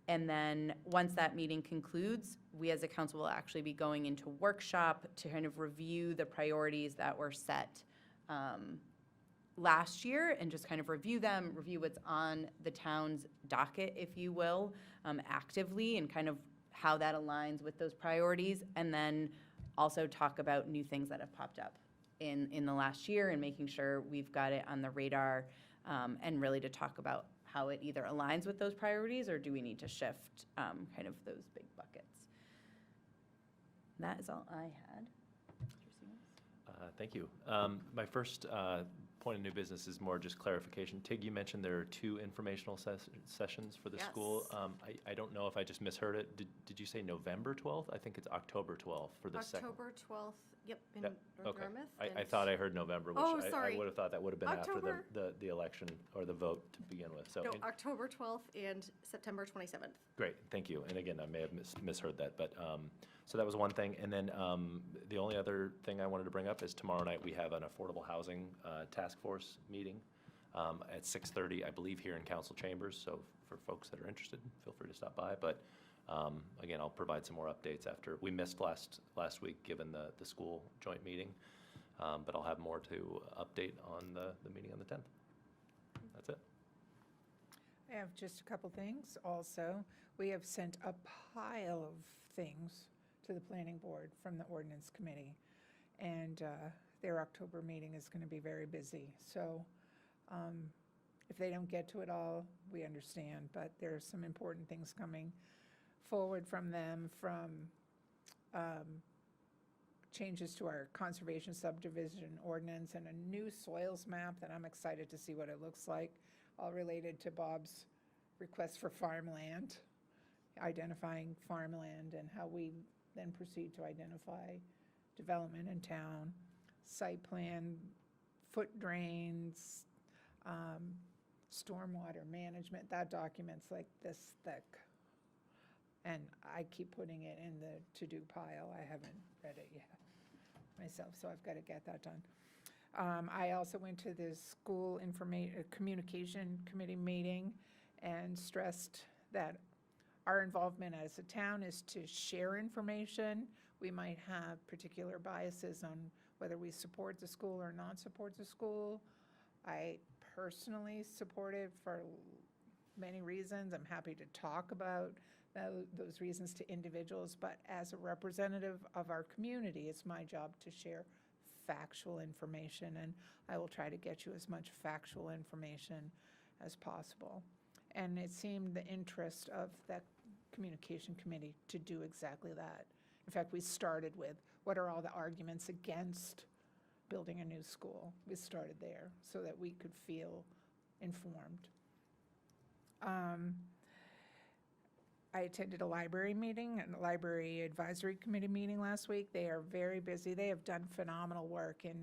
Speaker 2: And then once that meeting concludes, we as a council will actually be going into workshop to kind of review the priorities that were set last year and just kind of review them, review what's on the town's docket, if you will, actively, and kind of how that aligns with those priorities. And then also talk about new things that have popped up in the last year and making sure we've got it on the radar, and really to talk about how it either aligns with those priorities or do we need to shift kind of those big buckets. That is all I had.
Speaker 5: Thank you. My first point of new business is more just clarification. Tig, you mentioned there are 2 informational sessions for the school.
Speaker 4: Yes.
Speaker 5: I don't know if I just misheard it. Did you say November 12th? I think it's October 12th for the second.
Speaker 4: October 12th, yep, in
Speaker 5: Yep,
Speaker 4: North
Speaker 5: okay.
Speaker 4: Yarmouth.
Speaker 5: I thought I heard November, which
Speaker 4: Oh,
Speaker 5: I
Speaker 4: sorry.
Speaker 5: would have thought that would have been after
Speaker 4: October.
Speaker 5: the election or the vote to begin with. So
Speaker 4: No,
Speaker 5: in-
Speaker 4: October 12th and September 27th.
Speaker 5: Great, thank you. And again, I may have misheard that, but, so that was one thing. And then the only other thing I wanted to bring up is tomorrow night, we have an affordable housing task force meeting at 6:30, I believe, here in council chambers. So for folks that are interested, feel free to stop by. But again, I'll provide some more updates after. We missed last week, given the school joint meeting. But I'll have more to update on the meeting on the 10th. That's it.
Speaker 1: I have just a couple things also. We have sent a pile of things to the planning board from the ordinance committee. And their October meeting is going to be very busy. So if they don't get to it all, we understand. But there are some important things coming forward from them, from changes to our conservation subdivision ordinance and a new soils map that I'm excited to see what it looks like, all related to Bob's request for farmland, identifying farmland and how we then proceed to identify development in town, site plan, foot drains, stormwater management. That document's like this thick. And I keep putting it in the to-do pile. I haven't read it yet myself, so I've got to get that done. I also went to the school communication committee meeting and stressed that our involvement as a town is to share information. We might have particular biases on whether we support the school or not support the school. I personally support it for many reasons. I'm happy to talk about those reasons to individuals, but as a representative of our community, it's my job to share factual information, and I will try to get you as much factual information as possible. And it seemed the interest of that communication committee to do exactly that. In fact, we started with, what are all the arguments against building a new school? We started there so that we could feel informed. I attended a library meeting and a library advisory committee meeting last week. They are very busy. They have done phenomenal work in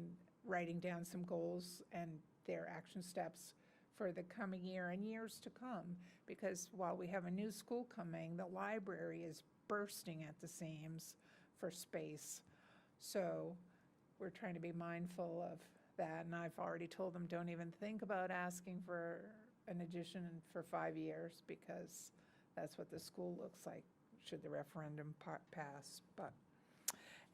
Speaker 1: writing down some goals and their action steps for the coming year and years to come. Because while we have a new school coming, the library is bursting at the seams for space. So we're trying to be mindful of that. And I've already told them, don't even think about asking for an addition for 5 years, because that's what the school looks like should the referendum pass.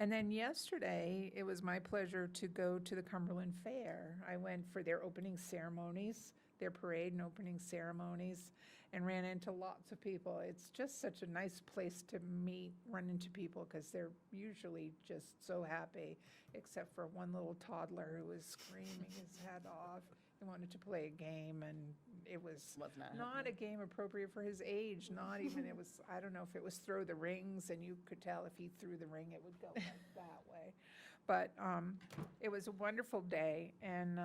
Speaker 1: And then yesterday, it was my pleasure to go to the Cumberland Fair. I went for their opening ceremonies, their parade and opening ceremonies, and ran into lots of people. It's just such a nice place to meet, run into people, because they're usually just so happy, except for one little toddler who was screaming his head off. He wanted to play a game, and it was not a game appropriate for his age, not even, it was, I don't know if it was throw the rings, and you could tell if he threw the ring, it would go like that way. But it was a wonderful day, and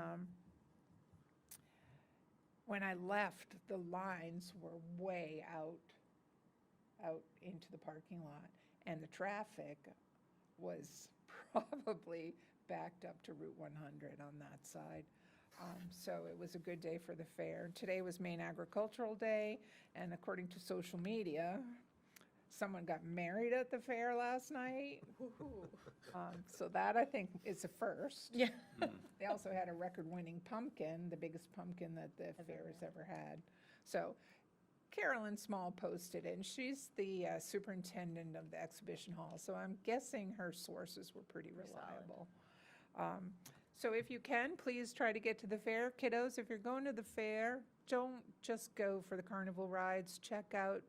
Speaker 1: when I left, the lines were way out into the parking lot, and the traffic was probably backed up to Route 100 on that side. So it was a good day for the fair. Today was Maine Agricultural Day, and according to social media, someone got married at the fair last night. So that, I think, is a first.
Speaker 2: Yeah.
Speaker 1: They also had a record-winning pumpkin, the biggest pumpkin that the fair has ever had. So Carolyn Small posted it, and she's the superintendent of the exhibition hall, so I'm guessing her sources were pretty reliable. So if you can, please try to get to the fair. Kiddos, if you're going to the fair, don't just go for the carnival rides. Check out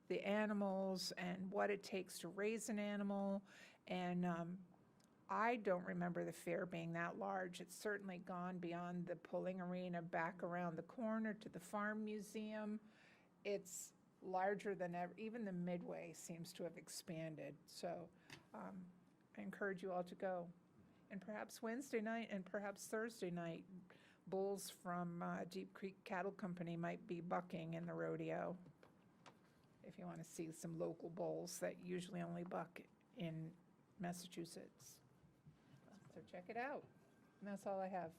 Speaker 1: the animals and what it takes to raise an animal. And I don't remember the fair being that large. It's certainly gone beyond the pulling arena, back around the corner to the farm museum. It's larger than ever. Even the Midway seems to have expanded. So I encourage you all to go. And perhaps Wednesday night and perhaps Thursday night, bulls from Deep Creek Cattle Company might be bucking in the rodeo, if you want to see some local bulls that usually only buck in Massachusetts. So check it out. And that's all I have.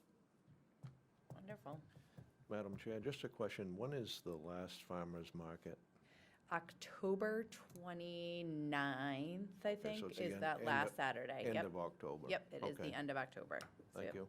Speaker 2: Wonderful.
Speaker 12: Madam Chair, just a question. When is the last farmer's market?
Speaker 2: October 29th, I think,
Speaker 12: so it's the
Speaker 2: is
Speaker 12: end-
Speaker 2: that
Speaker 12: end
Speaker 2: last
Speaker 12: of-
Speaker 2: Saturday.
Speaker 12: End
Speaker 2: Yep.
Speaker 12: of October?
Speaker 2: Yep, it is
Speaker 12: Okay.
Speaker 2: the end of October. So,
Speaker 12: Thank
Speaker 2: yep.
Speaker 12: you.